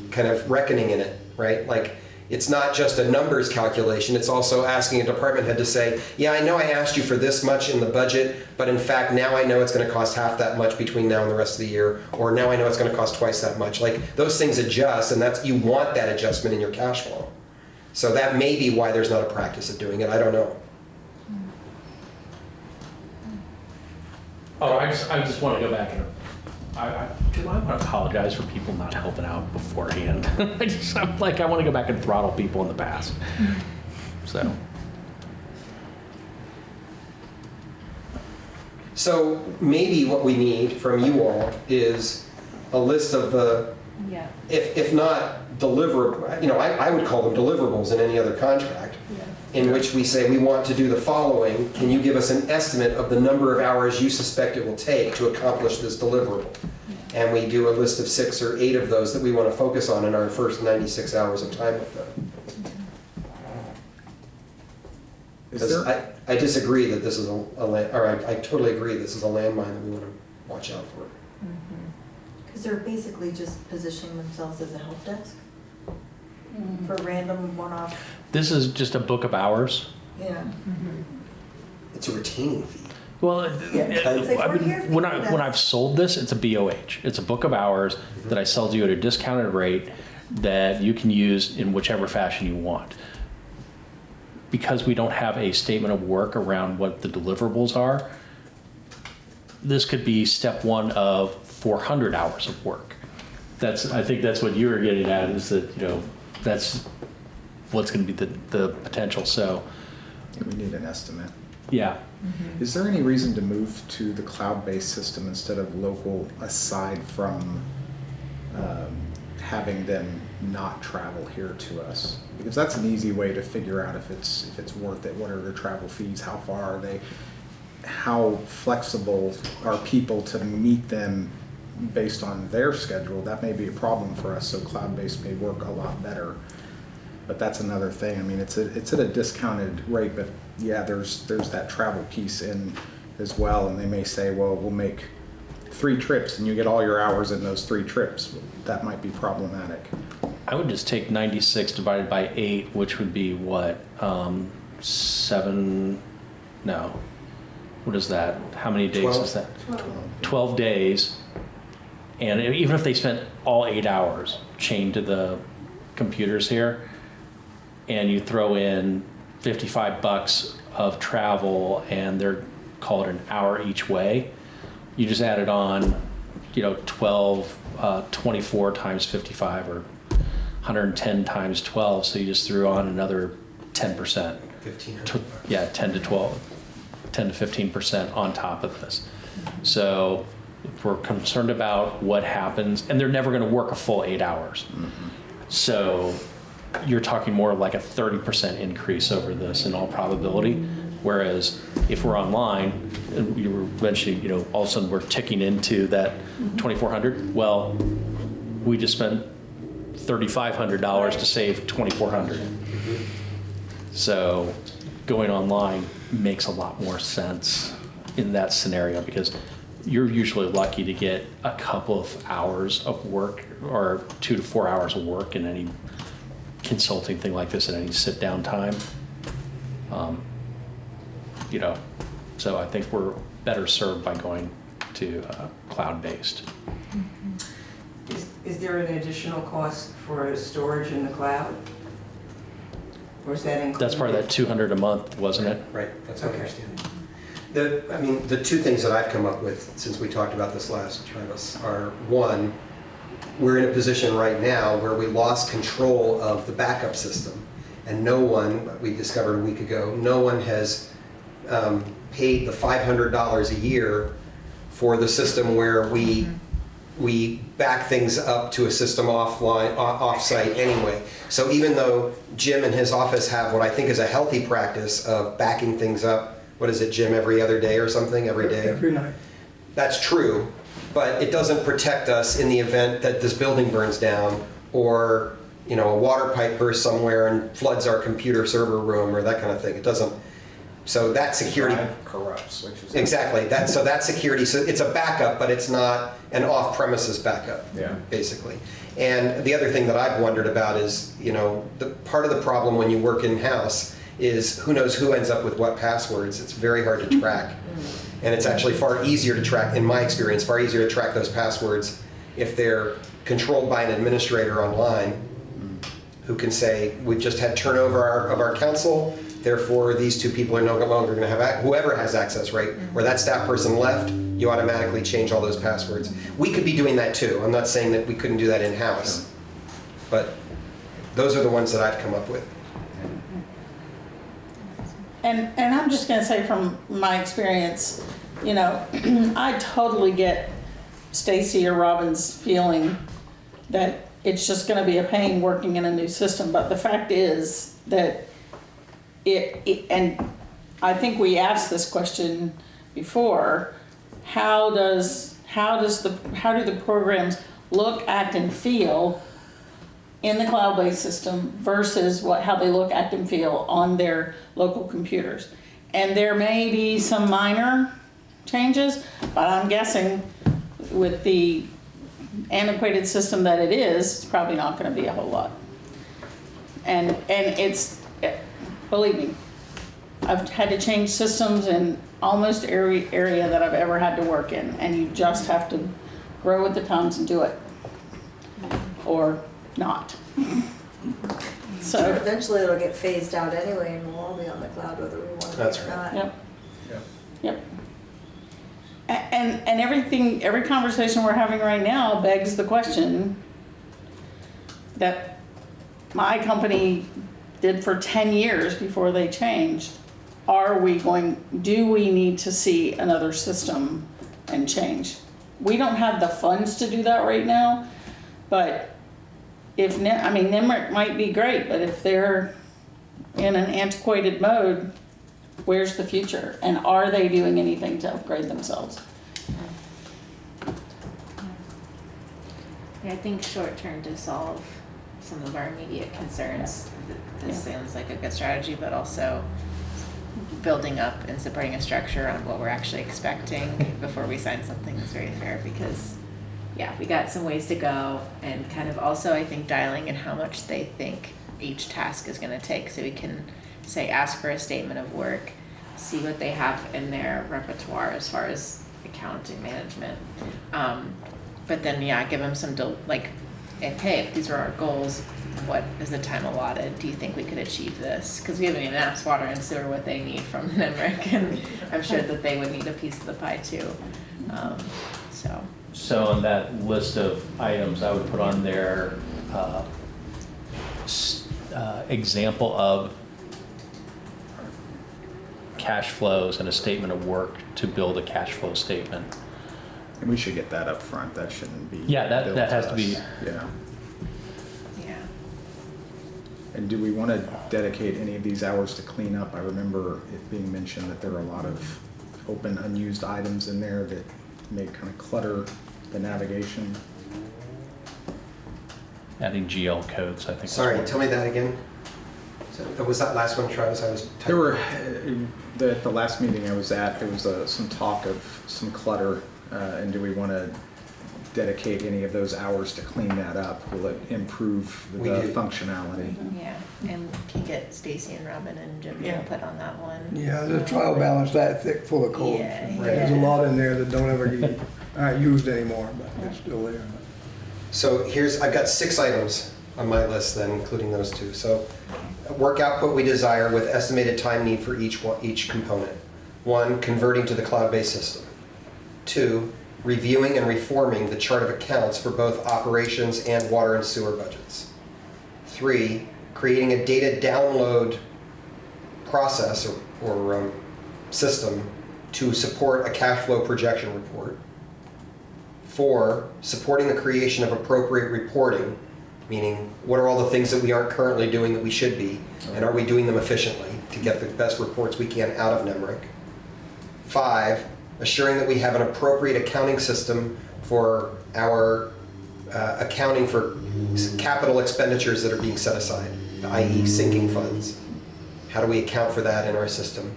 kind of reckoning in it, right? Like, it's not just a numbers calculation, it's also asking a department head to say, yeah, I know I asked you for this much in the budget, but in fact, now I know it's going to cost half that much between now and the rest of the year, or now I know it's going to cost twice that much. Like, those things adjust, and you want that adjustment in your cash flow. So that may be why there's not a practice of doing it, I don't know. Oh, I just want to go back and I want to apologize for people not helping out beforehand. I want to go back and throttle people in the past. So maybe what we need from you all is a list of the, if not deliverable, I would call them deliverables in any other contract, in which we say we want to do the following. Can you give us an estimate of the number of hours you suspect it will take to accomplish this deliverable? and we do a list of 6 or 8 of those that we want to focus on in our first 96 hours of time with them. Is Because there, I disagree that this is I totally agree this is a landmine that we want to watch out for. Because they're basically just positioning themselves as a help desk for random one-off, This is just a book of hours. yeah. It's a retaining fee. Well, It's like, I we're mean, here for when you, I've sold this, it's a BOH. It's a book of hours that I sell to you at a discounted rate that you can use in whichever fashion you want. Because we don't have a statement of work around what the deliverables are, this could be step 1 of 400 hours of work. I think that's what you were getting at, is that, that's what's going to be the potential. So, we need an estimate. yeah. Is there any reason to move to the cloud-based system instead of local, aside from having them not travel here to us? Because that's an easy way to figure out if it's worth it. What are their travel fees? How far are they? How flexible are people to meet them based on their schedule? That may be a problem for us, so cloud-based may work a lot better. But that's another thing. I mean, it's at a discounted rate, but yeah, there's that travel piece in as well. And they may say, well, we'll make 3 trips and you get all your hours in those 3 trips. That might be problematic. I would just take 96 divided by 8, which would be what? 7, no. What is that? How many days 12. is that? 12 days. And even if they spent all 8 hours chained to the computers here, and you throw in $55 of travel and they're called an hour each way, you just added on, 24 times 55 or 110 times 12. So you just threw on another 10%. 1,500. Yeah, 10 to 15% on top of this. So if we're concerned about what happens, and they're never going to work a full 8 hours. So you're talking more like a 30% increase over this in all probability. Whereas if we're online, and you were mentioning, all of a sudden we're ticking into that 2,400. Well, we just spent $3,500 to save 2,400. So going online makes a lot more sense in that scenario, because you're usually lucky to get a couple of hours of work or 2 to 4 hours of work in any consulting thing like this at any sit down time. So I think we're better served by going to cloud-based. Is there an additional cost for storage in the cloud? Or is that included? That's part of that 200 a month, wasn't it? Right, that's my Okay. understanding. The 2 things that I've come up with since we talked about this last, Travis, are 1, we're in a position right now where we lost control of the backup system, and no one, we discovered a week ago, no one has paid the $500 a year for the system where we back things up to a system off-site anyway. So even though Jim and his office have what I think is a healthy practice of backing things up, what is it, Jim, every other day or something, every day? Every night. That's true, but it doesn't protect us in the event that this building burns down, or a water pipe bursts somewhere and floods our computer server room, or that kind of thing. It doesn't. So that security corrupts, which is exactly that. So that security, so it's a backup, but it's not an off-premises backup. Yeah. Basically. And the other thing that I've wondered about is, the part of the problem when you work in-house is who knows who ends up with what passwords. It's very hard to track. And it's actually far easier to track, in my experience, far easier to track those passwords if they're controlled by an administrator online who can say, we've just had turnover of our council, therefore these 2 people are no longer going to have, whoever has access, right? Where that staff person left, you automatically change all those passwords. We could be doing that too. I'm not saying that we couldn't do that in-house, but those are the ones that I've come up with. And I'm just gonna say from my experience, I totally get Stacy or Robin's feeling that it's just gonna be a pain working in a new system, but the fact is that and I think we asked this question before, how does how do the programs look, act, and feel in the cloud-based system versus how they look, act, and feel on their local computers. And there may be some minor changes, but I'm guessing with the antiquated system that it is, it's probably not going to be a whole lot. And it's, believe me, I've had to change systems in almost every area that I've ever had to work in, and you just have to grow with the times and do it, or not. So Eventually it'll get phased out anyway and we'll all be on the cloud whether we want to That's or right. not. Yep. And every conversation we're having right now begs the question that my company did for 10 years before they changed. Do we need to see another system and change? We don't have the funds to do that right now, but NEMRIC might be great, but if they're in an antiquated mode, where's the future? And are they doing anything to upgrade themselves? Yeah, I think short term to solve some of our immediate concerns, this sounds like a good strategy, but also building up and supporting a structure on what we're actually expecting before we sign something is very fair, because yeah, we got some ways to go, and kind of also I think dialing in how much they think each task is going to take, so we can say ask for a statement of work, see what they have in their repertoire as far as accounting management, but then give them some if these are our goals, what is the time allotted? Do you think we could achieve this? Because we haven't even asked water and sewer what they need from NEMRIC, and I'm sure that they would need a piece of the pie too. So on that list of items, I would put on there example of cash flows and a statement of work to build a cash flow statement. And we should get that up front. That shouldn't be. Yeah, that billed has to to be. us. Yeah. Yeah. And do we want to dedicate any of these hours to clean up? I remember it being mentioned that there are a lot of open, unused items in there that may kind of clutter the navigation. Adding GL codes, I think. Sorry, tell me that again. So, was that last one, Travis? I was. There were, the last meeting I was at, there was some talk of some clutter, and do we want to dedicate any of those hours to clean that up? Will it improve the functionality? Yeah, and can get Stacy and Robin and Jim to put on that one. Yeah, the trial balance that thick full of codes. Yeah, There's a lot in there that don't ever get used anymore, but it's still there. So I've got 6 items on my list then, including those 2. So work output we desire with estimated time need for each component. 1, converting to the cloud-based system. 2, reviewing and reforming the chart of accounts for both operations and water and sewer budgets. 3, creating a data download process or system to support a cash flow projection report. 4, supporting the creation of appropriate reporting, meaning what are all the things that we aren't currently doing that we should be, and are we doing them efficiently to get the best reports we can out of NEMRIC. 5, assuring that we have an appropriate accounting system for our accounting for capital expenditures that are being set aside, i.e. sinking funds. How do we account for that in our system?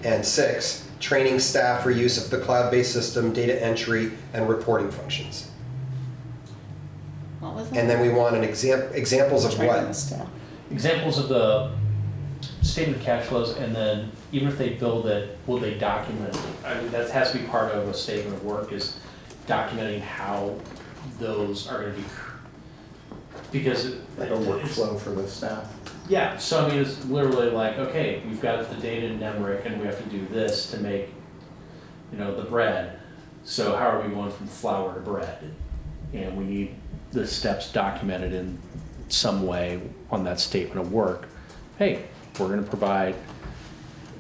And 6, training staff for use of the cloud-based system, data entry, and reporting functions. What was that? And then we want an examples of Training the what? staff. Examples of the statement of cash flows, and then even if they build it, will they document it? I mean, that has to be part of a statement of work, is documenting how those are going to be, because Like a workflow for the staff. yeah, so I mean, it's literally like, okay, we've got the data in NEMRIC and we have to do this to make, the bread. So how are we going from flour to bread? And we need the steps documented in some way on that statement of work. Hey, we're gonna provide,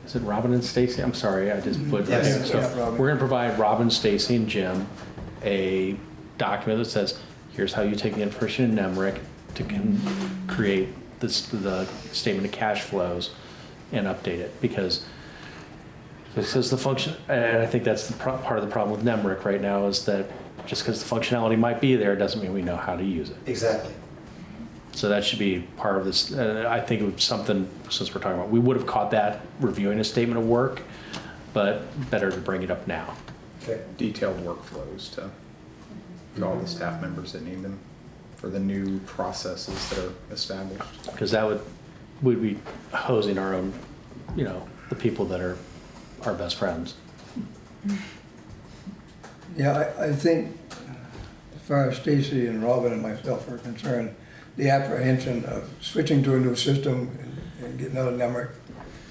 is it Robin and Stacy? I'm sorry, I just put. Yes. So Yeah, Robin. we're gonna provide Robin, Stacy, and Jim a document that says, here's how you take the information in NEMRIC to create the statement of cash flows and update it. Because Because the function, and I think that's the part of the problem with NEMRIC right now is that just because the functionality might be there doesn't mean we know how to use it. Exactly. So that should be part of this. I think it was something, since we're talking about, we would have caught that reviewing a statement of work, but better to bring it up now. Okay. Detailed workflows to all the staff members that need them for the new processes that are established. Because that we'd be hosing our own, the people that are our best friends. Yeah, I think as far as Stacy and Robin and myself are concerned, the apprehension of switching to a new system and getting out of NEMRIC,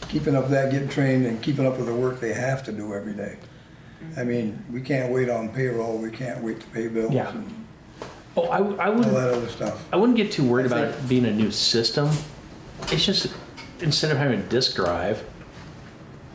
keeping up with that, getting trained and keeping up with the work they have to do every day. I mean, we can't wait on payroll, we can't wait to pay bills Yeah. and Oh, I all wouldn't. that other stuff. I wouldn't get too worried about it being a new system. It's just instead of having a disk drive,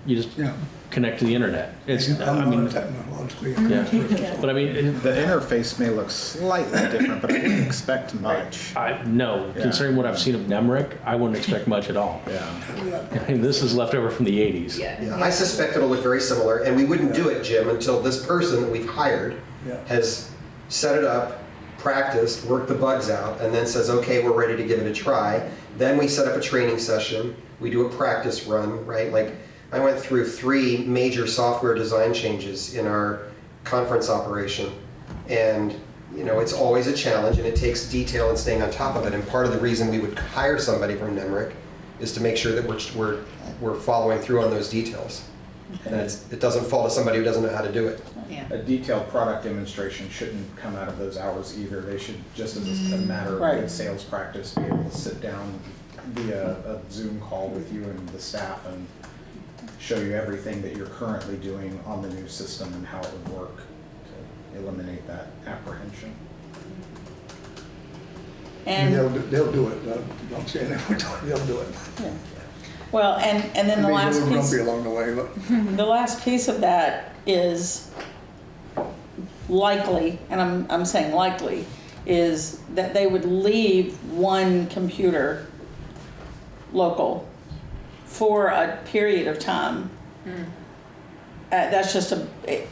you just Yeah. connect to the internet. It's. I'm I mean, not technologically. yeah. But I mean, The interface may look slightly different, but I wouldn't expect much. no. Yeah. Considering what I've seen of NEMRIC, I wouldn't expect much at all. Yeah. I mean, this is left over from the '80s. Yeah, I suspect it'll look very similar, and we wouldn't do it, Jim, until this person that we've hired Yeah. has set it up, practiced, worked the bugs out, and then says, okay, we're ready to give it a try. Then we set up a training session, we do a practice run, right? Like, I went through 3 major software design changes in our conference operation, and it's always a challenge, and it takes detail and staying on top of it. And part of the reason we would hire somebody from NEMRIC is to make sure that we're following through on those details, and it doesn't fall to somebody who doesn't know how to do it. Yeah. A detailed product demonstration shouldn't come out of those hours either. They should, just as a matter of Right. good sales practice, be able to sit down via a Zoom call with you and the staff and show you everything that you're currently doing on the new system and how it would work to eliminate that apprehension. And, They'll do it. Don't say anything, they'll do it. well, and then the Maybe a last little piece. grumpy along the way, but. The last piece of that is likely, and I'm saying likely, is that they would leave one computer local for a period of time. That's just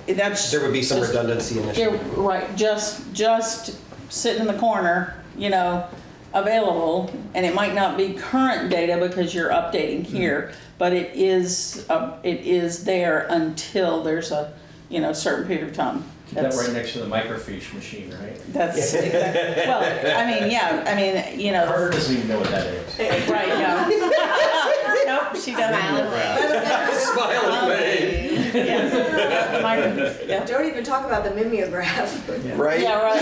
that's. There would be some just- redundancy initially. Yeah, right, just sitting in the corner, available, and it might not be current data because you're updating here, but it is there until there's a, certain period of time. Keep that right next to the microfiche machine, right? That's, exactly. Well, Carter doesn't even know what that is. right, no. Nope, she doesn't. Smile and wave. Yes. Yeah. Don't even talk about the mimeograph. Right? Yeah, right.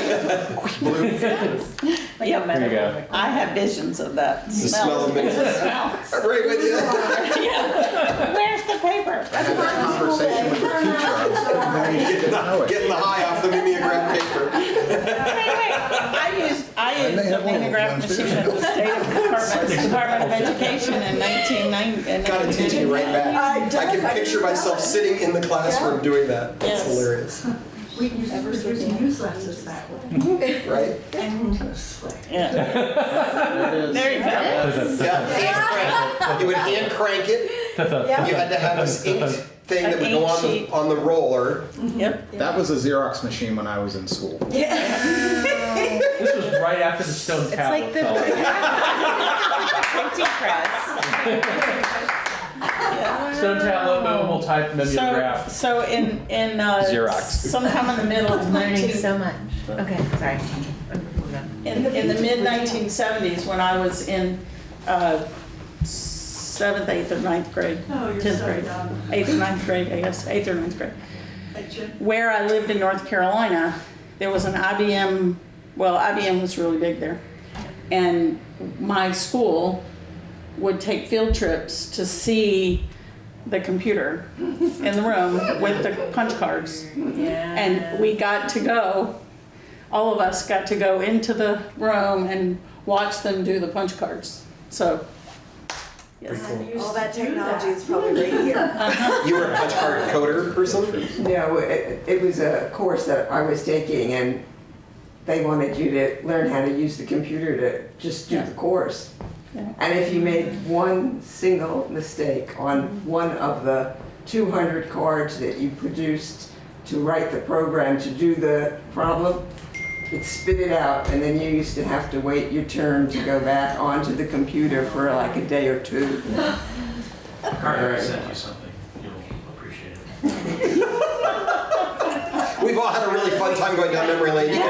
Like Yep. a There you go. medical. I have visions of that The smell of it. smell. I'm right with you. Yeah. Where's the paper? I had that conversation with the teacher. I was like, "You didn't know it." Getting the high off the mimeograph paper. Wait. I used a mimeograph machine at the State Department of Education in 1990. Gotta teach me right back. I can picture myself sitting in the classroom doing that. That's Yes. hilarious. We used to produce newsletters that way. Right? Endlessly. Yeah. There it is. There you go. Yeah, hand crank. You would hand crank it. You had to have this inked thing that would go An ink sheet. on the roller. Yep. That was a Xerox machine when I was in school. This was right after the stone It's tablet like the fell. printing press. Stone tablet, movable type mimeograph. So in Xerox. sometime in the middle of Learning 19 so much. Okay, sorry. in the mid 1970s when I was in 7th, 8th, or 9th grade, Oh, you're 10th so grade, young. 8th or 9th grade, I guess, 8th or 9th grade. Picture. Where I lived in North Carolina, there was an IBM. Well, IBM was really big there, and my school would take field trips to see the computer in the room with the punch cards. Yeah. And we got to go, all of us got to go into the room and watch them do the punch cards. So, yes. All that technology is probably right here. You were a punch card coder person? No, it was a course that I was taking, and they wanted you to learn how to use the computer to just do the course. Yeah. And if you made one single mistake on one of the 200 cards that you produced to write the program to do the problem, it spit it out, and then you used to have to wait your turn to go back onto the computer for like a day or two. Carter, I sent you something. You'll appreciate it. We've all had a really fun time going down memory lane.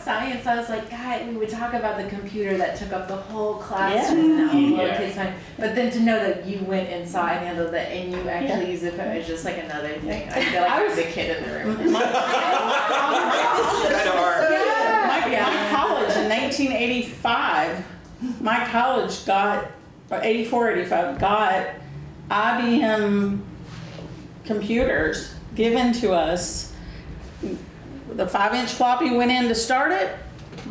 Science, I was like, God, we would talk about the computer that took up the whole classroom, that would blow kids' mind. But then to know that you went inside and handled it, and you actually use it, it's just like another thing. I feel like I was the kid in the room. My college in 1985, my college got, or 84, 85, got IBM computers given to us. The 5-inch floppy went in to start it.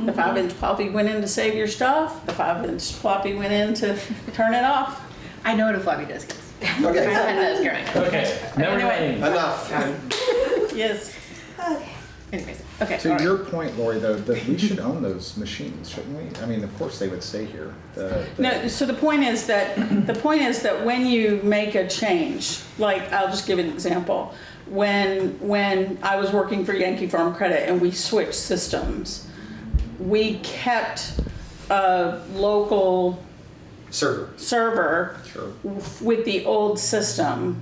The 5-inch floppy went in to save your stuff. The 5-inch floppy went in to turn it off. I know what a floppy disk is. Okay, I know growing up. Okay, memory lane. enough. Yes. Anyways, okay. To all right. your point, Lori, though, that we should own those machines, shouldn't we? I mean, of course they would stay here. No, so the point is that when you make a change, like I'll just give an example. When I was working for Yankee Farm Credit and we switched systems, we kept a local server Sure. with the old system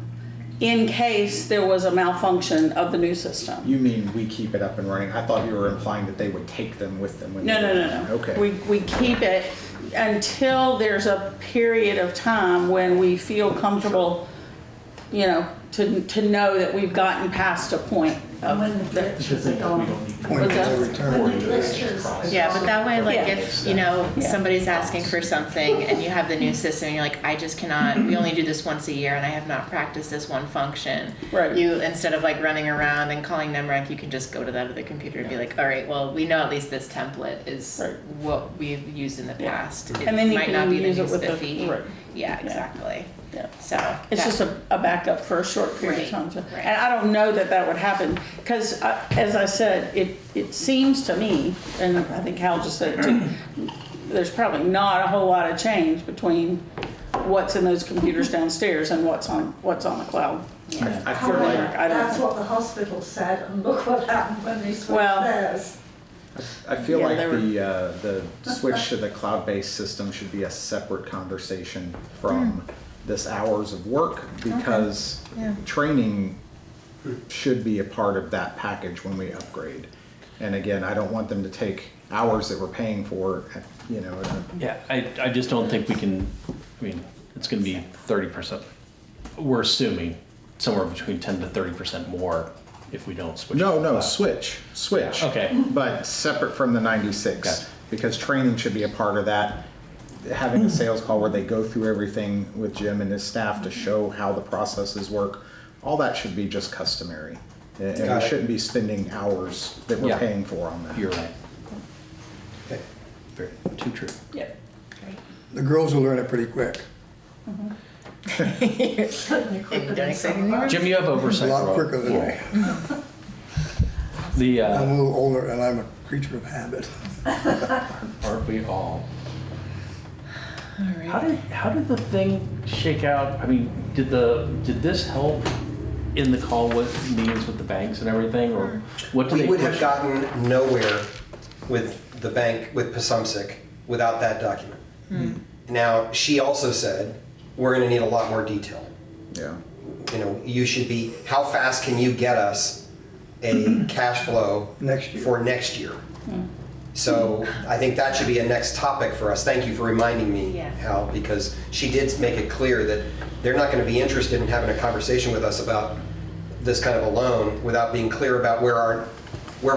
in case there was a malfunction of the new system. You mean we keep it up and running? I thought you were implying that they would take them with them when No. Okay. We keep it until there's a period of time when we feel comfortable, you know, to know that we've gotten past a point of When the glitches are gone. Point What's that? of no return. When the glitches. Yeah, but that way, like, Yeah. if, you know, somebody's asking for something and you have the new system, and you're like, I just cannot, we only do this once a year and I have not practiced this one function. Right. You, instead of like running around and calling NEMRAC, you can just go to that other computer and be like, all right, well, we know at least this template is Right. what we've used in the past. It And then you might can not be the use new it with the- spiffy. right. Yeah, exactly. Yeah. So. It's that- just a backup for a short period of Right, time. right. And I don't know that would happen, because as I said, it seems to me, and I think Hal just said it too, there's probably not a whole lot of change between what's in those computers downstairs and what's on the cloud. I feel like That's what the hospital said, and look what happened when they switched Well, theirs. I feel Yeah, like they were- the switch to the cloud-based system should be a separate conversation from this hours of work, because Yeah. training should be a part of that package when we upgrade. And again, I don't want them to take hours that we're paying for, you know. Yeah, I just don't think we can, I mean, it's gonna be 30%. We're assuming somewhere between 10 to 30% more if we don't switch. No, to cloud. switch. Okay. But separate from the 96, Gotcha. because training should be a part of that. Having a sales call where they go through everything with Jim and his staff to show how the processes work, all that should be just customary. And we Got it. shouldn't be spending hours that we're Yeah. paying for on that. You're right. Okay. Very, too true. Yep. The girls will learn it pretty quick. Don't expect anything more. Jim, you have A oversight. lot for- quicker than me. The, I'm a little older and I'm a creature of habit. aren't we all? All right. How did the thing shake out? I mean, did this help in the call with meetings with the banks and everything, or what did We they would push? have gotten nowhere with the bank, with Pasumsic, without that document. Now, she also said, we're gonna need a lot more detail. Yeah. You know, you should be, how fast can you get us a cash flow Next year. for next year? So I think that should be a next topic for us. Thank you for reminding me, Yeah. Hal, because she did make it clear that they're not gonna be interested in having a conversation with us about this kind of a loan without being clear about where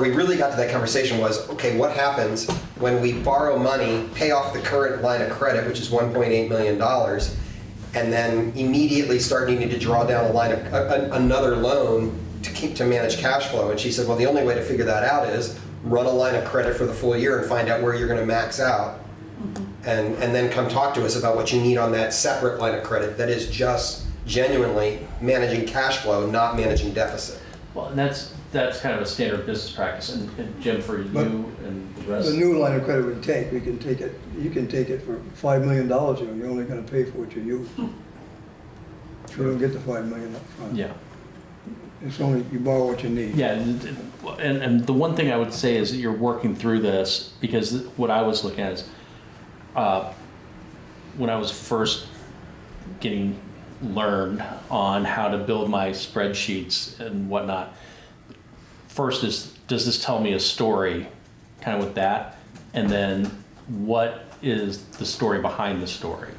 we really got to that conversation was, okay, what happens when we borrow money, pay off the current line of credit, which is $1.8 million, and then immediately start needing to draw down another loan to manage cash flow? And she said, well, the only way to figure that out is run a line of credit for the full year and find out where you're gonna max out. And then come talk to us about what you need on that separate line of credit that is just genuinely managing cash flow, not managing deficit. Well, and that's kind of a standard business practice, and Jim, for you But and the rest. The new line of credit we take, you can take it for $5 million, you're only gonna pay for what you use. You don't get the $5 million up front. Yeah. It's only, you borrow what you need. Yeah, and the one thing I would say is that you're working through this, because what I was looking at is, when I was first getting learned on how to build my spreadsheets and whatnot, first is, does this tell me a story, kind of with that, and then what is the story behind the story?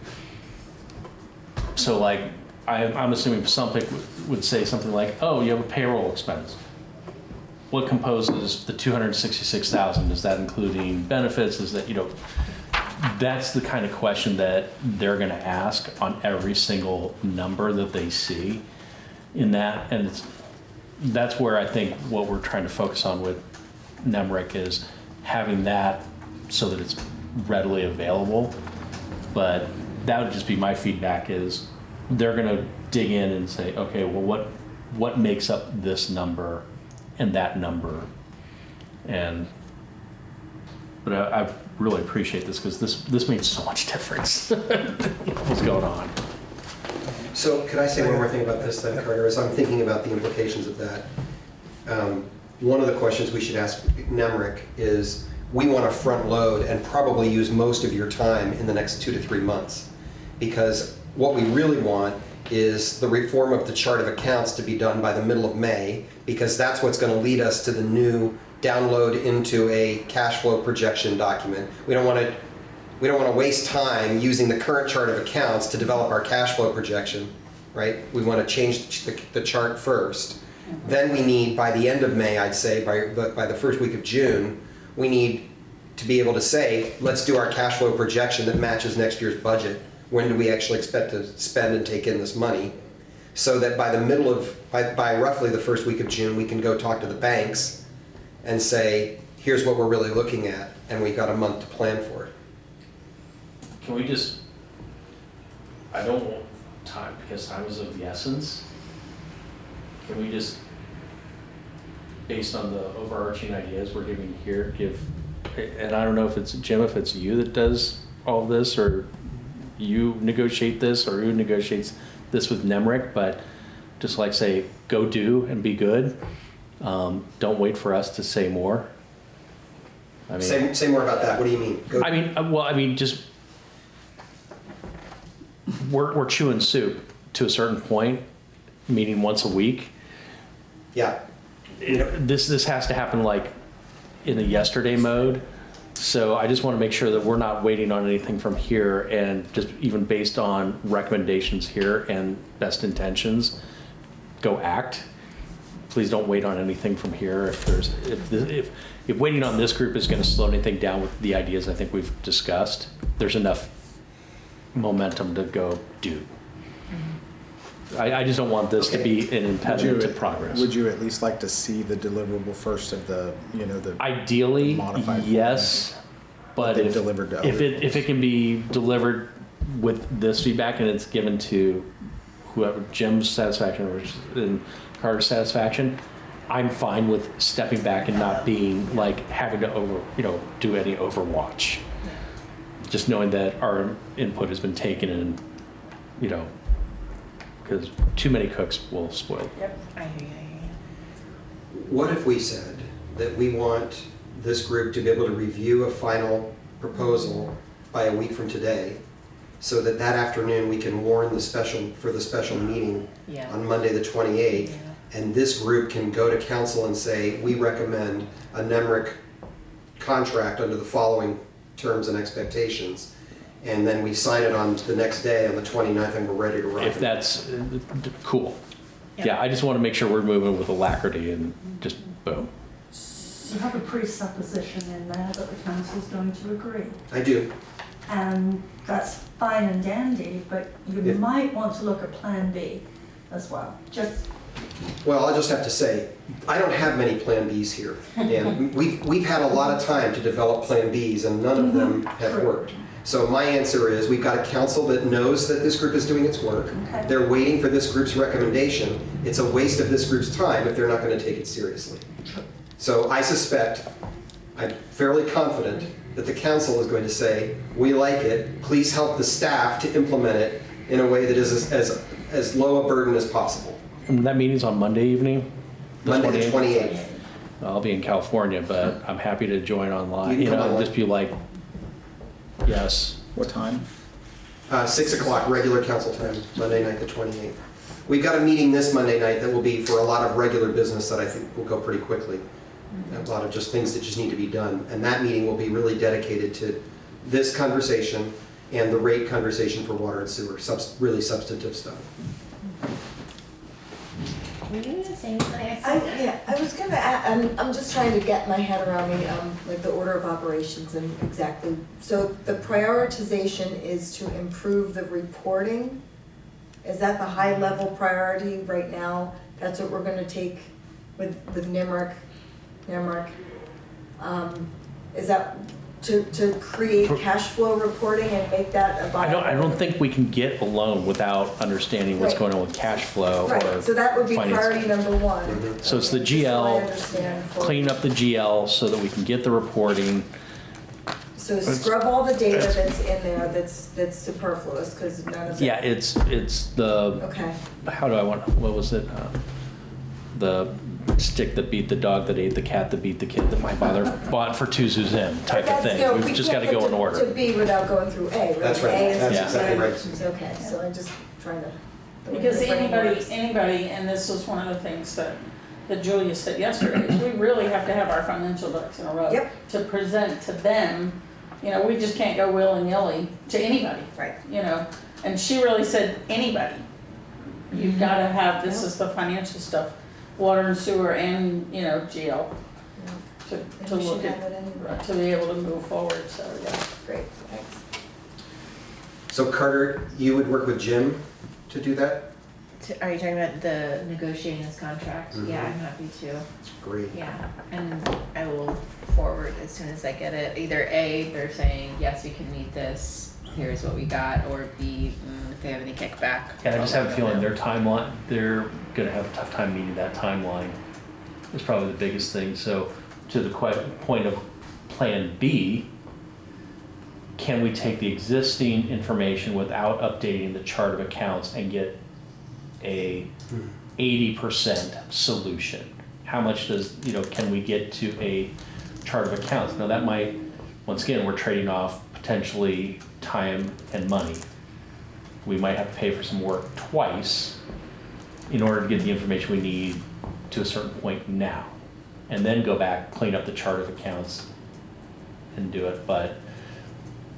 So like, I'm assuming something would say something like, oh, you have a payroll expense. What composes the 266,000? Is that including benefits? Is that, that's the kind of question that they're gonna ask on every single number that they see in that. And that's where I think what we're trying to focus on with NEMRIC is having that so that it's readily available. But that would just be my feedback is, they're going to dig in and say, okay, well, what makes up this number and that number? But I really appreciate this, because this makes so much difference. What's going on? So could I say one more thing about this then, Carter, as I'm thinking about the implications of that? One of the questions we should ask NEMRIC is, we want to front load and probably use most of your time in the next 2 to 3 months. Because what we really want is the reform of the chart of accounts to be done by the middle of May, because that's what's going to lead us to the new download into a cash flow projection document. We don't want to waste time using the current chart of accounts to develop our cash flow projection, right? We want to change the chart first. Then we need, by the end of May, I'd say, by the first week of June, we need to be able to say, let's do our cash flow projection that matches next year's budget. When do we actually expect to spend and take in this money? So that by by roughly the first week of June, we can go talk to the banks and say, here's what we're really looking at, and we've got a month to plan for it. Can we just, I don't want time, because time is of the essence. Can we just, based on the overarching ideas we're giving here, and I don't know if it's Jim, if it's you that does all this, or you negotiate this, or who negotiates this with NEMRIC, but just like say, go do and be good. Don't wait for us to say more. I mean, Say more about that. What do you mean? Just we're chewing soup to a certain point, meeting once a week. Yeah. This has to happen like in the yesterday mode. So I just want to make sure that we're not waiting on anything from here, and just even based on recommendations here and best intentions, go act. Please don't wait on anything from here. If waiting on this group is going to slow anything down with the ideas I think we've discussed, there's enough momentum to go do. I just don't want this to be an impediment to progress. Would you at least like to see the deliverable first of the ideally, modified yes, but if it can be delivered with this feedback and it's given to whoever, Jim's satisfaction and Carter's satisfaction, I'm fine with stepping back and not being like having to do any overwatch. Just knowing that our input has been taken and because too many cooks will spoil. Yep, I hear you. What if we said that we want this group to be able to review a final proposal by a week from today, so that afternoon we can warn the special meeting on Monday the 28th, and this group can go to council and say, we recommend a NEMRIC contract under the following terms and expectations. And then we sign it on the next day on the 29th, and we're ready to rock. If that's cool. Yeah, I just want to make sure we're moving with alacrity and just boom. You have a presupposition in there that the council's going to agree. I do. And that's fine and dandy, but you might want to look at Plan B as well. Well, I'll just have to say, I don't have many Plan Bs here. And we've had a lot of time to develop Plan Bs, and none of them have worked. So my answer is, we've got a council that knows that this group is doing its work. Okay. They're waiting for this group's recommendation. It's a waste of this group's time if they're not going to take it seriously. So I suspect, I'm fairly confident, that the council is going to say, we like it, please help the staff to implement it in a way that is as low a burden as possible. And that meeting's on Monday evening? Monday the 28th. I'll be in California, but I'm happy to join online. You can come online. Just be like, yes. What time? 6 o'clock, regular council time, Monday night the 28th. We've got a meeting this Monday night that will be for a lot of regular business that I think will go pretty quickly. A lot of just things that just need to be done. And that meeting will be really dedicated to this conversation and the rate conversation for water and sewer, really substantive stuff. Were you gonna say something? I was gonna add, I'm just trying to get my head around like the order of operations and exactly. So the prioritization is to improve the reporting. Is that the high level priority right now? That's what we're gonna take with NEMRC. Is that to create cash flow reporting and make that a viable? I don't think we can get a loan without understanding what's Right. going on with cash flow or Right, so that would be finance. priority number one. So it's the Just so I GL, understand for- clean up the GL so that we can get the reporting. So scrub all the data that's in there that's superfluous, because none of it. Yeah, it's the, Okay, how do I want, what was it? The stick that beat the dog that ate the cat that beat the kid that my mother bought for two Suzanne type of That's, thing. you know, We've we just can't got to go get in To order. B without going through A, right? That's right. A is That's to exactly B. right. Okay, so I'm just trying to. Because the brain works. anybody, and this was one of the things that Julia said yesterday, is we really have to have our financial ducks in a row. Yep. To present to them, we just can't go willy-nilly to anybody. Right. And she really said, anybody. You've gotta have, this is the financial stuff, water and sewer and, GL, to And we look should at, have it anyway. to be able to move forward, so, yeah. Great, thanks. So Carter, you would work with Jim to do that? Are you talking about the negotiating this contract? Mhm. Yeah, I'm happy to. Great. Yeah, and I will forward as soon as I get it. Either A, they're saying, yes, we can meet this, here's what we got, or B, if they have any kickback. Yeah, I just have a I'll feeling let their them know. timeline, they're gonna have a tough time meeting that timeline. Is probably the biggest thing. So to the point of Plan B, can we take the existing information without updating the chart of accounts and get a 80% solution? How much does, can we get to a chart of accounts? Now that might, once again, we're trading off potentially time and money. We might have to pay for some work twice in order to get the information we need to a certain point now. And then go back, clean up the chart of accounts and do it, but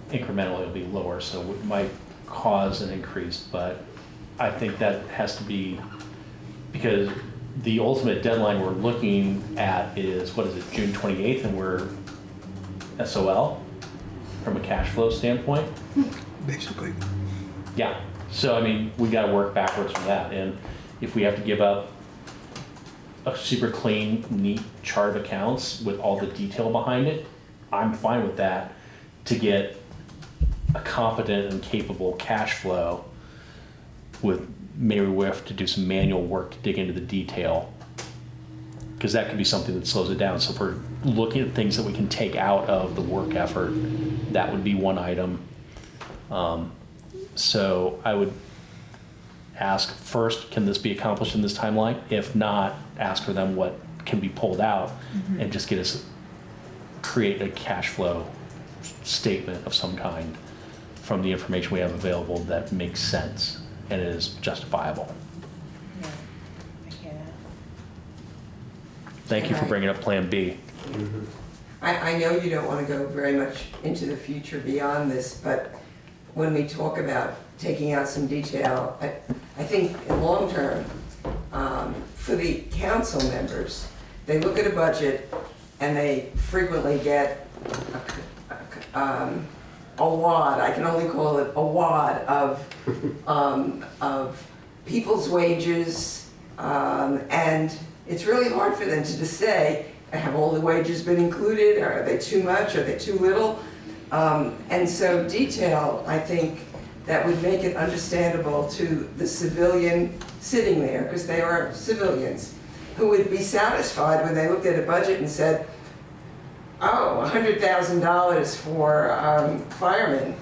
incrementally it'll be lower, so it might cause an increase, but I think that has to be, because the ultimate deadline we're looking at is, June 28th, and we're SOL from a cash flow standpoint? basically. Yeah, so we gotta work backwards from that, and if we have to give up a super clean, neat chart of accounts with all the detail behind it, I'm fine with that to get a competent and capable cash flow with maybe we have to do some manual work to dig into the detail, because that could be something that slows it down. So if we're looking at things that we can take out of the work effort, that would be one item. So I would ask first, can this be accomplished in this timeline? If not, ask for them what can be pulled out and just create a cash flow statement of some kind from the information we have available that makes sense and is justifiable. Yeah, I hear that. Thank you for bringing up Plan B. I know you don't want to go very much into the future beyond this, but when we talk about taking out some detail, I think in long term, for the council members, they look at a budget and they frequently get a wad, I can only call it a wad of people's wages, and it's really hard for them to just say, have all the wages been included, or are they too much, are they too little? And so detail, I think, that would make it understandable to the civilian sitting there, because they are civilians, who would be satisfied when they looked at a budget and said, oh, $100,000 for firemen.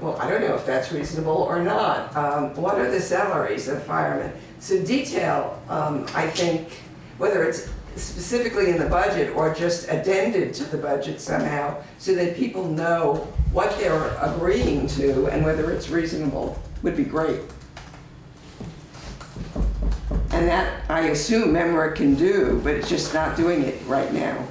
Well, I don't know if that's reasonable or not. What are the salaries of firemen? So detail, I think, whether it's specifically in the budget or just addended to the budget somehow, so that people know what they're agreeing to and whether it's reasonable, would be great. And that, I assume, Memrick can do, but it's just not doing it right now.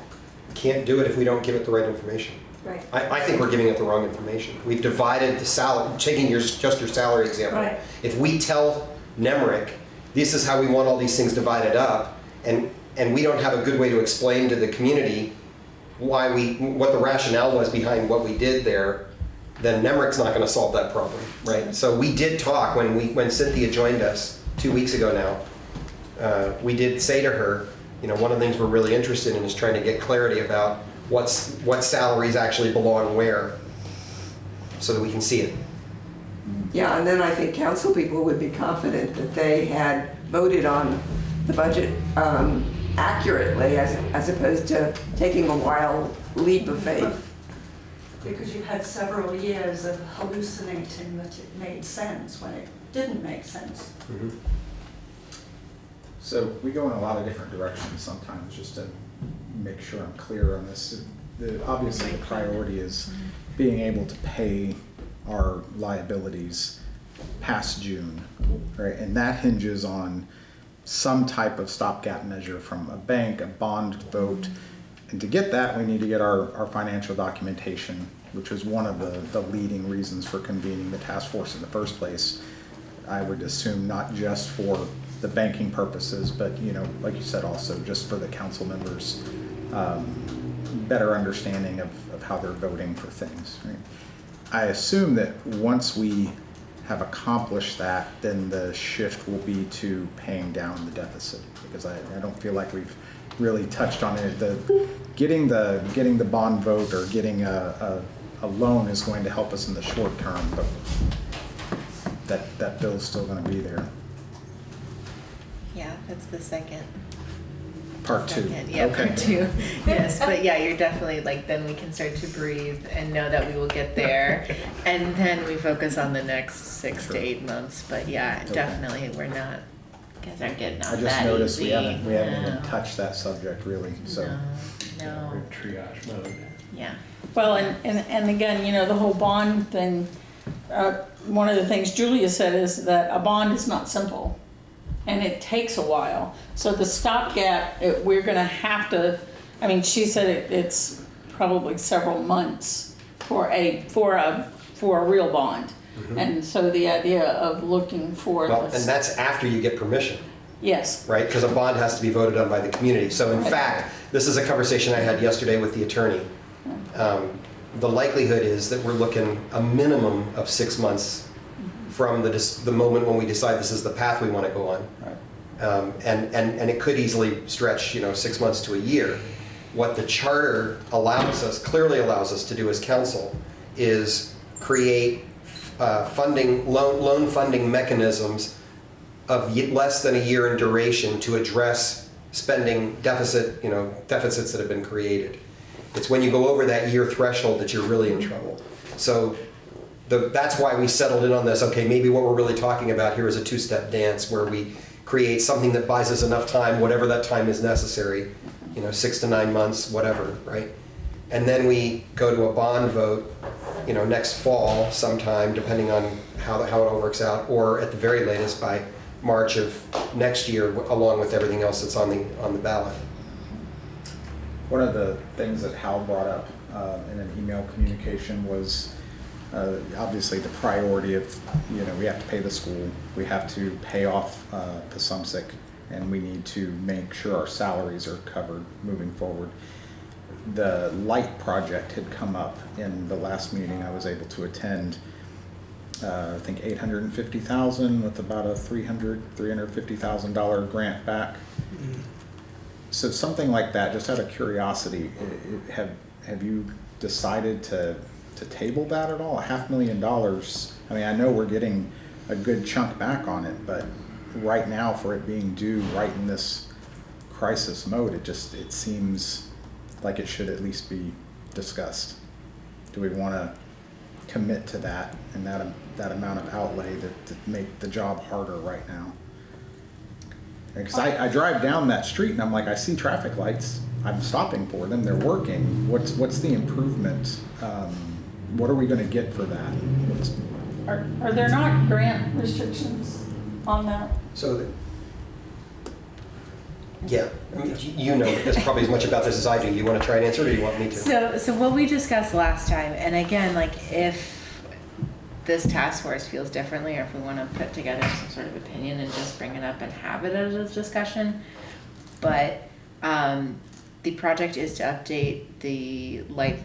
Can't do it if we don't give it the right information. Right. I think we're giving it the wrong information. We've divided the salary, taking just your salary example. Right. If we tell Nemrick, this is how we want all these things divided up, and we don't have a good way to explain to the community what the rationale was behind what we did there, then Nemrick's not going to solve that problem, right? So we did talk when Cynthia joined us 2 weeks ago now. We did say to her, one of the things we're really interested in is trying to get clarity about what salaries actually belong where, so that we can see it. Yeah, and then I think council people would be confident that they had voted on the budget accurately, as opposed to taking a wild leap of faith. Because you had several years of hallucinating that it made sense when it didn't make sense. Mm-hmm. So we go in a lot of different directions sometimes, just to make sure I'm clear on this. Obviously, the priority is being able to pay our liabilities past June, right? And that hinges on some type of stopgap measure from a bank, a bond vote. And to get that, we need to get our financial documentation, which was one of the leading reasons for convening the task force in the first place. I would assume not just for the banking purposes, but like you said, also just for the council members' better understanding of how they're voting for things. Right? I assume that once we have accomplished that, then the shift will be to paying down the deficit, because I don't feel like we've really touched on it. Getting the bond vote or getting a loan is going to help us in the short term, but that bill's still going to be there. Yeah, that's the second. Part two. Yeah, Okay. part two. Yes, but yeah, you're definitely then we can start to breathe and know that we will get there. And then we focus on the next 6 to 8 months. But yeah, Okay. definitely you guys aren't getting on I just that noticed easy. we haven't even No. touched that subject really. So No. We're in triage mode. Yeah. Well, and again, the whole bond thing, one of the things Julia said is that a bond is not simple. And it takes a while. So the stopgap, we're gonna have to, she said it's probably several months for a real bond. Mm-hmm. And so the idea of looking for Well, this. and that's after you get permission, Yes, right? Because a bond has to be voted on by the community. So in fact, this is a conversation I had yesterday with the attorney. The likelihood is that we're looking a minimum of 6 months from the moment when we decide this is the path we want to go on. right. And it could easily stretch, 6 months to a year. What the charter clearly allows us to do as council is create loan funding mechanisms of less than a year in duration to address spending deficits that have been created. It's when you go over that year threshold that you're really in trouble. So that's why we settled in on this. Okay, maybe what we're really talking about here is a two-step dance where we create something that buys us enough time, whatever that time is necessary, 6 to 9 months, whatever, right? And then we go to a bond vote, next fall sometime, depending on how it all works out, or at the very latest by March of next year, along with everything else that's on the ballot. One of the things that Hal brought up in an email communication was obviously the priority of, we have to pay the school, we have to pay off Pasumsic, and we need to make sure our salaries are covered moving forward. The light project had come up in the last meeting I was able to attend. I think $850,000 with about a $350,000 grant back. So something like that, just out of curiosity, have you decided to to table that at all? $500,000, I mean, I know we're getting a good chunk back on it, but right now for it being due right in this crisis mode, it seems like it should at least be discussed. Do we want to commit to that and that amount of outlay to make the job harder right now? Because I drive down that street and I'm like, I see traffic lights. I'm stopping for them. They're working. What's the improvement? What are we going to get for that? Are there not grant restrictions on that? So, yeah, I mean, you know this probably as much about this as I do. You want to try and answer it, or do you want me to? So what we discussed last time, and again, like if this task force feels differently, or if we want to put together some sort of opinion and just bring it up and have it as a discussion, but the project is to update the light,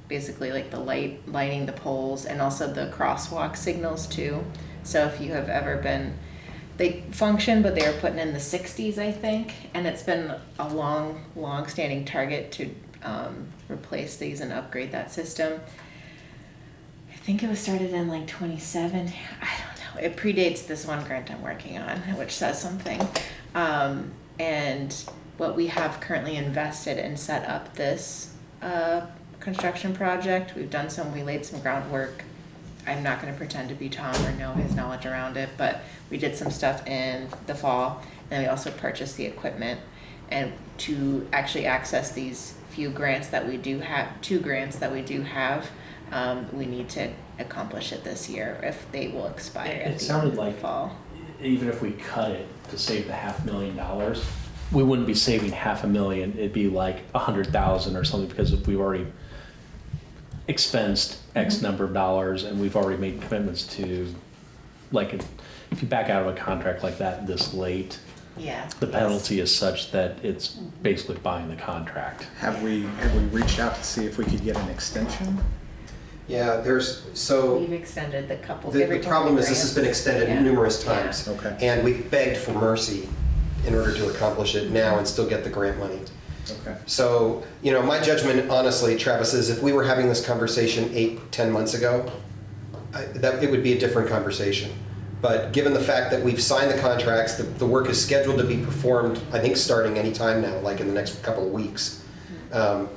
basically like the lighting the poles, and also the crosswalk signals too. So if you have ever been, they function, but they were put in the 60s, I think, and it's been a long-standing target to replace these and upgrade that system. I think it was started in like 27. I don't know. It predates this one grant I'm working on, which says something. And what we have currently invested and set up this construction project, we laid some groundwork. I'm not going to pretend to be Tom or know his knowledge around it, but we did some stuff in the fall, and we also purchased the equipment. And to actually access these few grants that we do have, 2 grants that we do have, we need to accomplish it this year if they will expire at It the sounded end of like the fall. even if we cut it to save the $500,000, we wouldn't be saving $500,000. It'd be like 100,000 or something, because we've already expensed X number of dollars, and we've already made commitments to, like, if you back out of a contract like that this late, Yeah. the penalty is such that it's basically buying the contract. Have we reached out to see if we could get an extension? Yeah, We've extended the couple. the problem is this has been extended Yeah. numerous times. Okay. And we've begged for mercy in order to accomplish it now and still get the grant money. Okay. So, my judgment, honestly, Travis, is if we were having this conversation 8-10 months ago, that it would be a different conversation. But given the fact that we've signed the contracts, the work is scheduled to be performed, I think, starting any time now, like in the next couple of weeks. All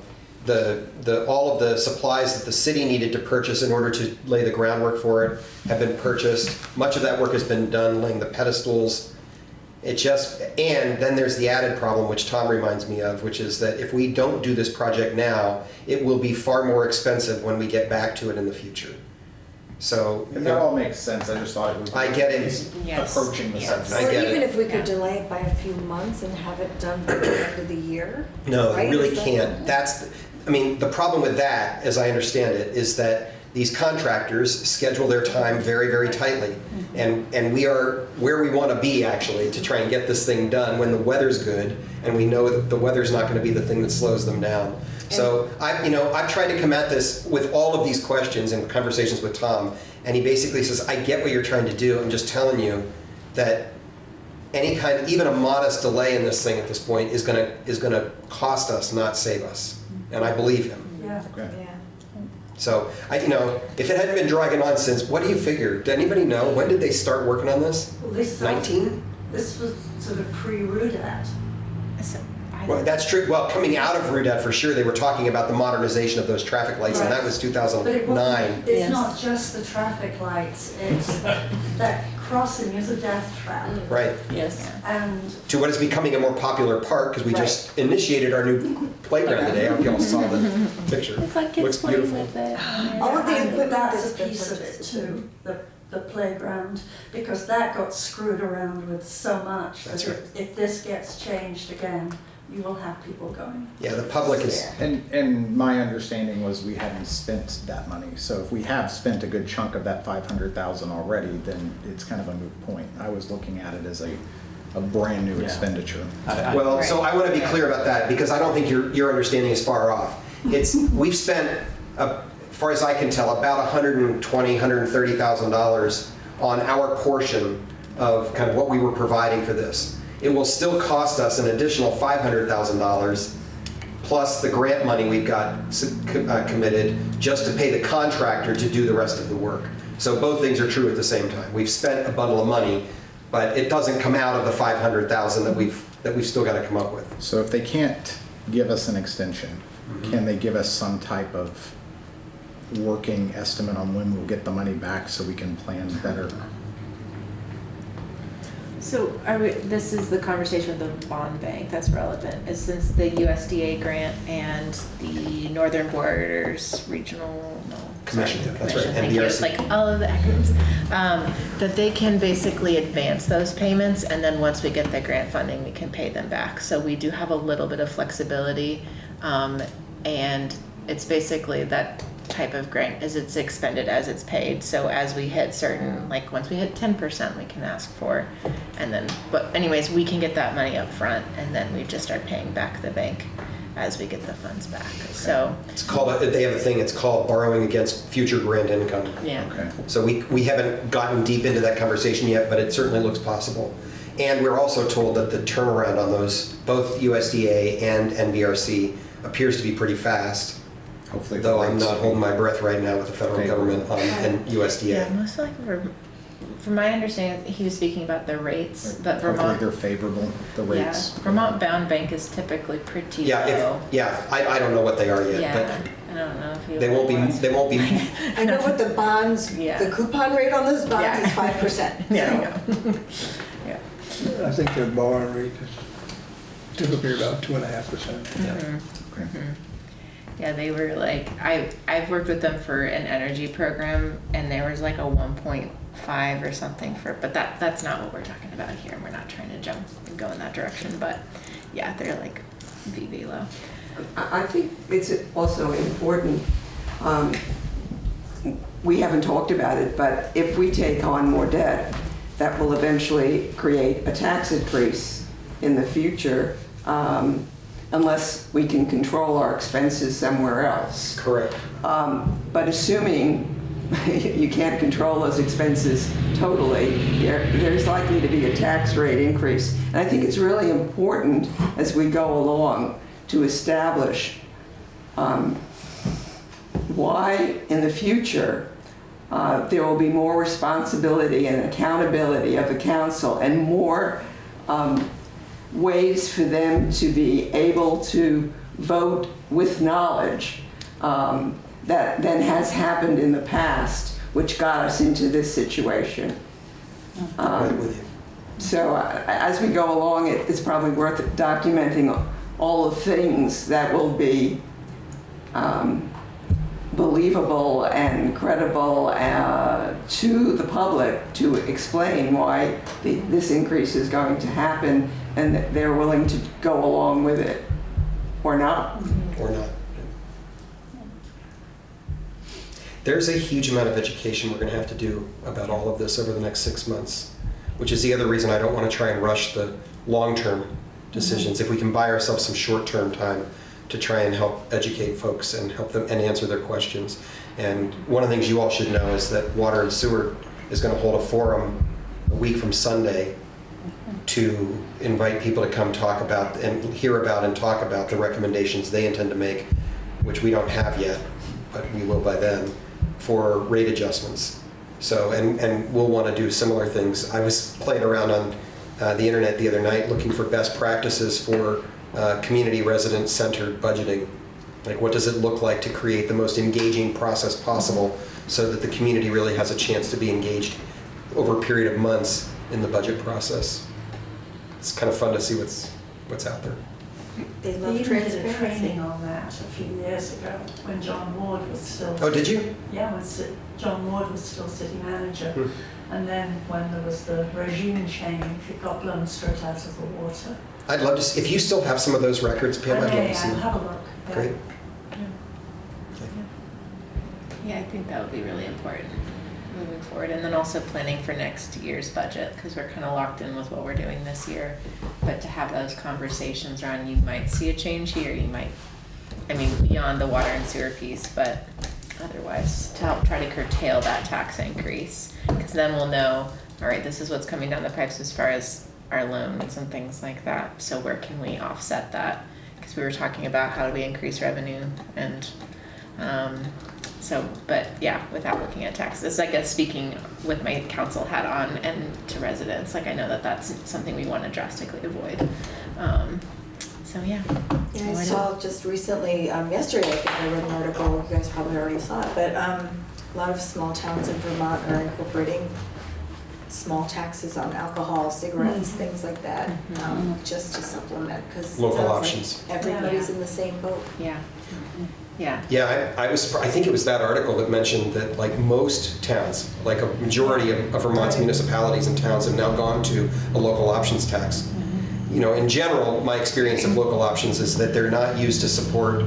of the supplies that the city needed to purchase in order to lay the groundwork for it have been purchased. Much of that work has been done, laying the pedestals. And then there's the added problem, which Tom reminds me of, which is that if we don't do this project now, it will be far more expensive when we get back to it in the future. So, And that all makes sense. I just thought it was. I get it. Yes. Approaching the Yes. subject. I Or get even it. if we could Yeah. delay it by a few months and have it done by the end of the year. No, right? you really Is that- can't. The problem with that, as I understand it, is that these contractors schedule their time very, very tightly. And we are where we want to be, actually, to try and get this thing done when the weather's good, and we know that the weather's not going to be the thing that slows them down. So I've tried to come at this with all of these questions and conversations with Tom, and he basically says, I get what you're trying to do. I'm just telling you that even a modest delay in this thing at this point is gonna cost us, not save us. And I believe him. Yeah. Okay. Yeah. So if it hadn't been dragging on since, what do you figure? Did anybody know? When did they start working on this? Well, this started- 19? This was sort of pre-Rudat. Well, that's true. Well, coming out of RUDAT, for sure, they were talking about the modernization of those traffic lights, and that was But it 2009. wasn't, it's Yes. not just the traffic lights, it's that crossing is a death trap. Right. Yes. And To what is becoming a more popular park, because we just initiated our new playground today. I hope you all saw the picture. It's like Looks kids playing beautiful. with it. All of the and equipment that's that's a been piece of it purchased. too, the playground, because that got screwed around with so much. That's that right. If this gets changed again, you will have people going. Yeah, the public is. And my understanding was we hadn't spent that money. So if we have spent a good chunk of that 500,000 already, then it's kind of a moot point. I was looking at it as a brand new Yeah. expenditure. Well, so I want to be clear about that, because I don't think your understanding is far off. We've spent, as far as I can tell, about $120,000, $130,000 on our portion of kind of what we were providing for this. It will still cost us an additional $500,000 plus the grant money we've got committed just to pay the contractor to do the rest of the work. So both things are true at the same time. We've spent a bundle of money, but it doesn't come out of the 500,000 that we've still got to come up with. So if they can't give us an extension, can they give us some type of working estimate on when we'll get the money back so we can plan better? So this is the conversation with the bond bank that's relevant, is since the USDA grant and the Northern Borders Regional Commission, that's right, thank you, it's NBRC. like all of the acronyms, that they can basically advance those payments, and then once we get the grant funding, we can pay them back. So we do have a little bit of flexibility, and it's basically that type of grant is it's expended as it's paid. So as we hit certain, like once we hit 10%, we can ask for, and then, but anyways, we can get that money up front, and then we just start paying back the bank as we get the funds back. So It's called, they have a thing, it's called borrowing against future grant income. yeah. Okay. So we haven't gotten deep into that conversation yet, but it certainly looks possible. And we're also told that the turnaround on those, both USDA and NBRC, appears to be pretty fast. Hopefully. Though I'm not holding my breath right now with the federal government and Yeah, USDA. most likely, from my understanding, he was speaking about the rates, but Hopefully Vermont, they're favorable, the yeah, rates. Vermont Bound Bank is typically pretty Yeah, low. I don't know what they are yet, Yeah, but I don't know if you. they won't be. I know what the bonds, Yeah. the coupon rate on those bonds Yeah. is 5%. Yeah, so. you go. Yeah. I think their borrowing rate is typically about 2.5%. Okay. Yeah, they were like, I've worked with them for an energy program, and there was like a 1.5 or something for, but that's not what we're talking about here. We're not trying to jump and go in that direction, but yeah, they're like VV low. I think it's also important, we haven't talked about it, but if we take on more debt, that will eventually create a tax increase in the future, unless we can control our expenses somewhere else. Correct. But assuming you can't control those expenses totally, there's likely to be a tax rate increase. And I think it's really important as we go along to establish why in the future there will be more responsibility and accountability of the council and more ways for them to be able to vote with knowledge that than has happened in the past, which got us into this situation. Right with you. So as we go along, it's probably worth documenting all the things that will be believable and credible to the public to explain why this increase is going to happen and that they're willing to go along with it or not. Or not. There's a huge amount of education we're going to have to do about all of this over the next 6 months, which is the other reason I don't want to try and rush the long-term decisions. If we can buy ourselves some short-term time to try and help educate folks and help them and answer their questions. And one of the things you all should know is that Water and Sewer is going to hold a forum a week from Sunday to invite people to come talk about and hear about and talk about the recommendations they intend to make, which we don't have yet, but we will by then, for rate adjustments. So, and we'll want to do similar things. I was playing around on the internet the other night looking for best practices for community resident-centered budgeting. Like, what does it look like to create the most engaging process possible so that the community really has a chance to be engaged over a period of months in the budget process? It's kind of fun to see what's out there. They We love even did a transparency. training on that a few years ago when John Ward was still. Oh, did you? Yeah, John Ward was still city manager. And then when there was the regime change, it got blown straight out of the water. I'd love to see, if you still have some of those records, Pam, I'd love to see I'll them. have a look. Yeah. Great. Yeah, I think that would be really important moving forward. And then also planning for next year's budget, because we're kind of locked in with what we're doing this year. But to have those conversations around, you might see a change here, you might, I mean, beyond the water and sewer piece, but otherwise to help try to curtail that tax increase. Because then we'll know, all right, this is what's coming down the pipes as far as our loans and things like that. So where can we offset that? because we were talking about how do we increase revenue and, so, but yeah, without looking at taxes, I guess speaking with my council hat on and to residents, like I know that that's something we want to drastically avoid. So yeah. Yeah, I saw just recently, yesterday, I think I read an article, you guys probably already saw it, but a lot of small towns in Vermont are incorporating small taxes on alcohol, cigarettes, things like that, just to supplement, because Local options. everybody's in the same boat. Yeah. Yeah. Yeah, I think it was that article that mentioned that like most towns, like a majority of Vermont's municipalities and towns have now gone to a local options tax. You know, in general, my experience of local options is that they're not used to support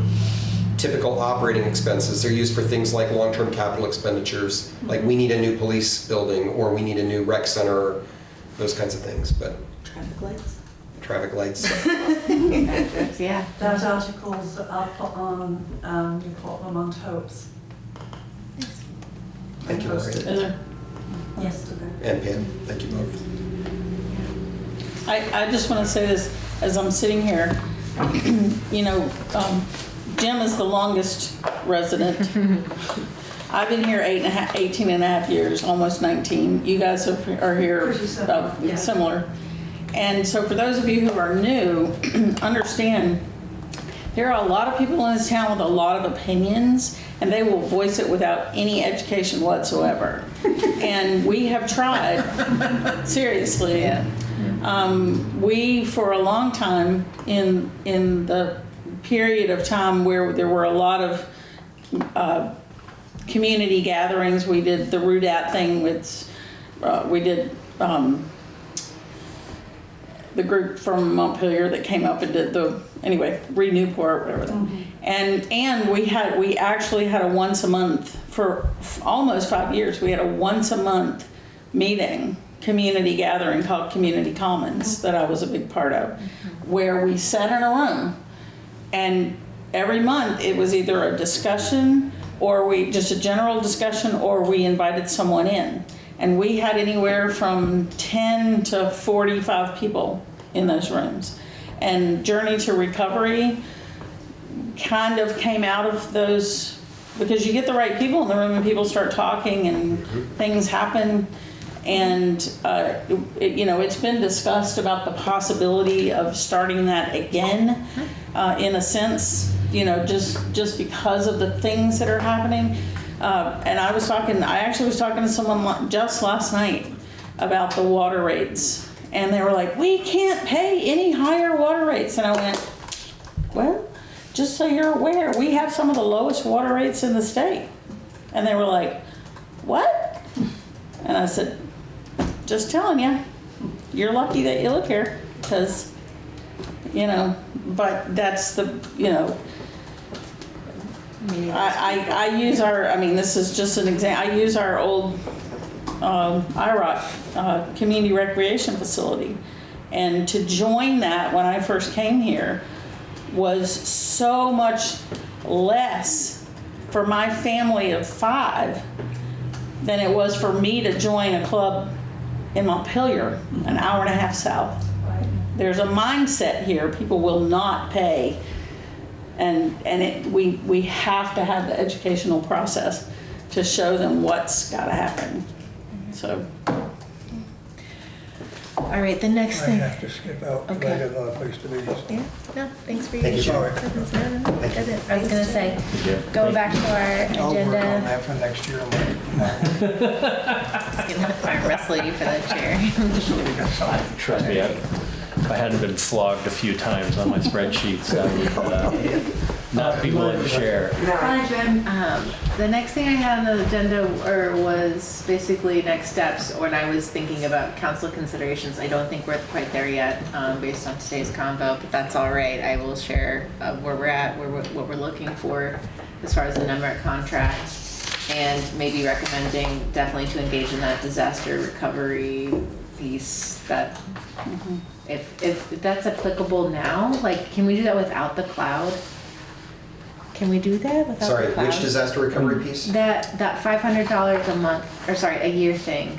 typical operating expenses. They're used for things like long-term capital expenditures, like we need a new police building or we need a new rec center, those kinds of things, but Traffic lights. traffic lights. Yeah. That article's up on Newport Vermont Hopes Thank you, Lorraine. Is there? yesterday. And Pam, thank you both. I just want to say this as I'm sitting here. You know, Jim is the longest resident. I've been here 18 and a half years, almost 19. You guys are here Pretty similar, about yeah. similar. And so for those of you who are new, understand there are a lot of people in this town with a lot of opinions, and they will voice it without any education whatsoever. And we have tried, seriously. Yeah. We, for a long time, in the period of time where there were a lot of community gatherings, we did the RUDAT thing with, we did the group from Montpelier that came up and did Newport, whatever. And we actually had a once a month for almost 5 years. We had a once a month meeting, community gathering called Community Commons that I was a big part of, where we sat in a room, and every month it was either a discussion or just a general discussion, or we invited someone in. And we had anywhere from 10 to 45 people in those rooms. And Journey to Recovery kind of came out of those, because you get the right people in the room and people start talking and things happen. And it's been discussed about the possibility of starting that again, in a sense, just because of the things that are happening. And I actually was talking to someone just last night about the water rates, and they were like, we can't pay any higher water rates. And I went, well, just so you're aware, we have some of the lowest water rates in the state. And they were like, what? And I said, just telling you, you're lucky that you live here, because, but that's the, I use this is just an example, I use our old IROC community recreation facility. And to join that when I first came here was so much less for my family of 5 than it was for me to join a club in Montpelier, an hour and a half south. Right. There's a mindset here, people will not pay. And we have to have the educational process to show them what's got to happen. So. All right, the next I thing. have to skip out, because I Okay. got another place to be. Yeah, no, thanks for your. Thank you. Sorry. No, that's it. I was gonna say, going back to our I'll work on agenda, that for next year. I wrestle you for that chair. Trust me, if I hadn't been flogged a few times on my spreadsheets, I would not be willing to share. Hi, Jim. The next thing I had on the agenda was basically next steps when I was thinking about council considerations. I don't think we're quite there yet, based on today's convo, but that's all right. I will share where we're at, what we're looking for as far as the number contract, and maybe recommending definitely to engage in that disaster recovery piece. That if that's applicable now, like, can we do that without the cloud? Can we do that without Sorry, the cloud? which disaster recovery piece? That $500 a month, or sorry, a year thing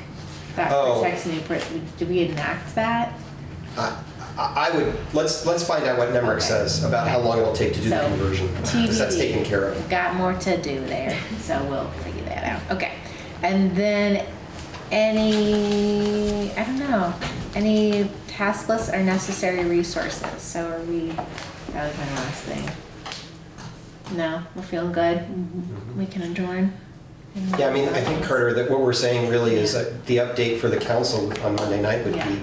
that Oh. protects Newport. Did we enact that? I would, let's find out what NEMRIC says about how long it'll take to do the So, conversion. Because that's taken care of. Got more to do there, so we'll figure that out. Okay. And then any task lists or necessary resources? So are we, that was my last thing. No, we're feeling good? We can adjourn? Yeah, I mean, I think, Carter, that what we're saying really is that the update for the council on Monday night would Yeah. be,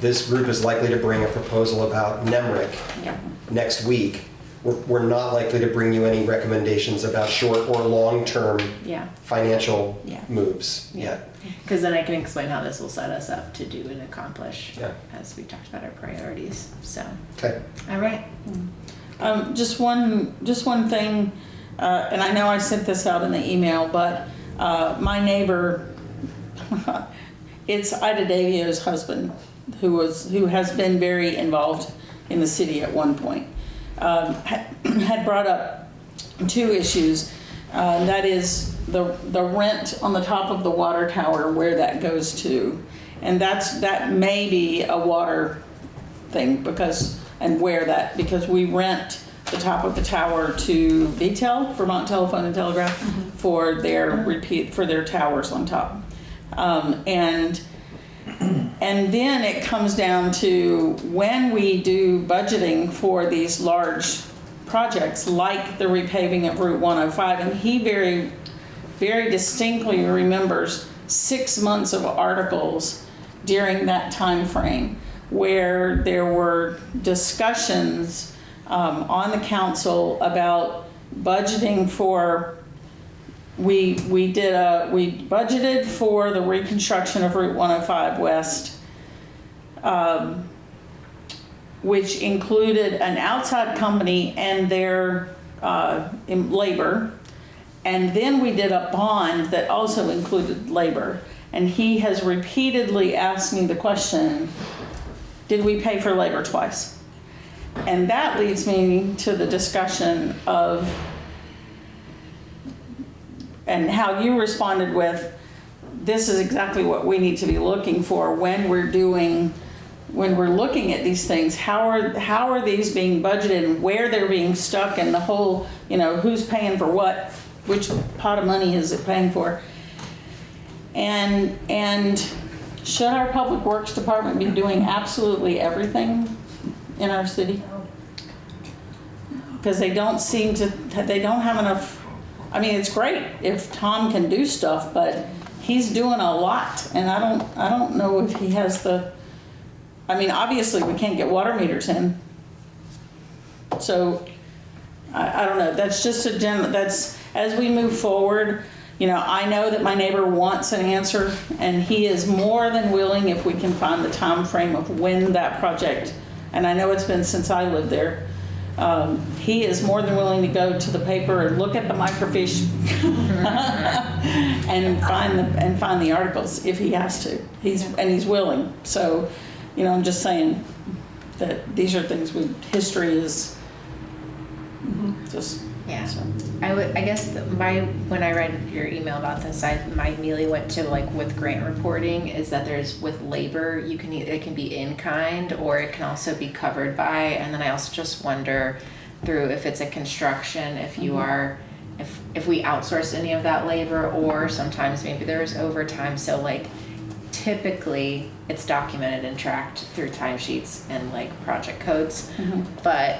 this group is likely to bring a proposal about NEMRIC Yeah. next week. We're not likely to bring you any recommendations about short or long-term Yeah. financial Yeah. moves Yeah. yet. Because then I can explain how this will set us up to do and accomplish Yeah. as we talked about our priorities. So, Okay. all right. Just one thing, and I know I sent this out in the email, but my neighbor, it's Ida Davio's husband, who has been very involved in the city at one point, had brought up two issues. That is the rent on the top of the water tower, where that goes to, and that may be a water thing because we rent the top of the tower to VTEL, Vermont Telephone and Telegraph, for their towers on top, and then it comes down to when we do budgeting for these large projects like the repaving of Route 105, and he very, very distinctly remembers 6 months of articles during that time frame where there were discussions on the council about budgeting for. We budgeted for the reconstruction of Route 105 West, which included an outside company and their labor, and then we did a bond that also included labor. And he has repeatedly asked me the question, did we pay for labor twice? And that leads me to the discussion of, and how you responded with, this is exactly what we need to be looking for when we're looking at these things. How are these being budgeted and where they're being stuck, and the whole, who's paying for what, which pot of money is it paying for? And should our public works department be doing absolutely everything in our city? Because they don't have enough. I mean, it's great if Tom can do stuff, but he's doing a lot, and I don't know if he has the. I mean, obviously we can't get water meters in, so I don't know. That's just that's as we move forward. I know that my neighbor wants an answer, and he is more than willing if we can find the time frame of when that project. And I know it's been since I lived there. He is more than willing to go to the paper and look at the microfiche and find the articles if he has to. He's willing. So, I'm just saying that these are things history is just. Yeah. So. I guess when I read your email about this, my immediately went to with grant reporting is that there's with labor, it can be in kind or it can also be covered by, and then I also just wonder through if it's a construction, if you are, if we outsource any of that labor, or sometimes maybe there's overtime. So typically it's documented and tracked through timesheets and project codes, but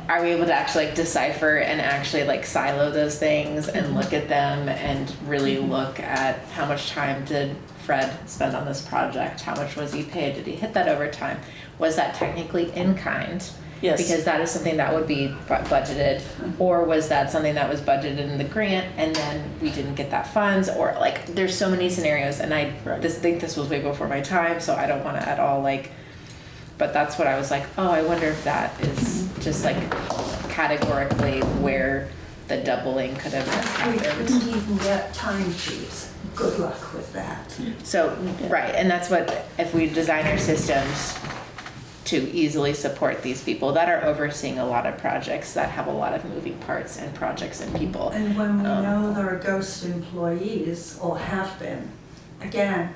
are we able to actually decipher and actually silo those things and look at them and really look at how much time did Fred spend on this project? How much was he paid? Did he hit that overtime? Was that technically in kind? Yes. Because that is something that would be budgeted, or was that something that was budgeted in the grant and then we didn't get that funds? Or there's so many scenarios, and I think this was way before my time, so I don't want to at all but that's what I was I wonder if that is just categorically where the doubling could have We happened. couldn't even get timesheets. Good luck with that. So, right, and that's what, if we design our systems to easily support these people that are overseeing a lot of projects that have a lot of moving parts and projects and people. And when we know there are ghost employees, or have been, again,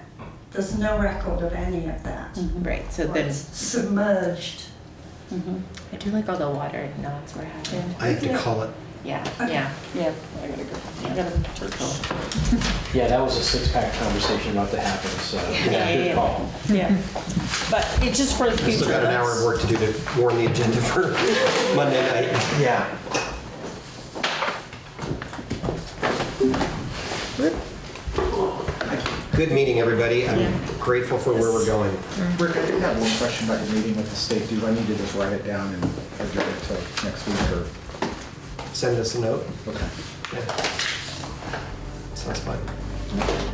there's no record of any of that. Right, so Or then, it's submerged. I do like all the water nods were happening. I have to call it. Yeah, Okay. yeah. Yeah, I gotta go. I gotta Yeah, that was a six-pack conversation about to happen, so Yeah. good call. Yeah, but it's just for the We future. still got an hour of work to do to warn the agenda for Monday night. Yeah. Good meeting, everybody. I'm Yeah. grateful for where we're going. Rick, I did have one question about your meeting with the state. Do I need to just write it down and adjourn it till next week, or? Send us a note. Okay. Yeah. Sounds fine.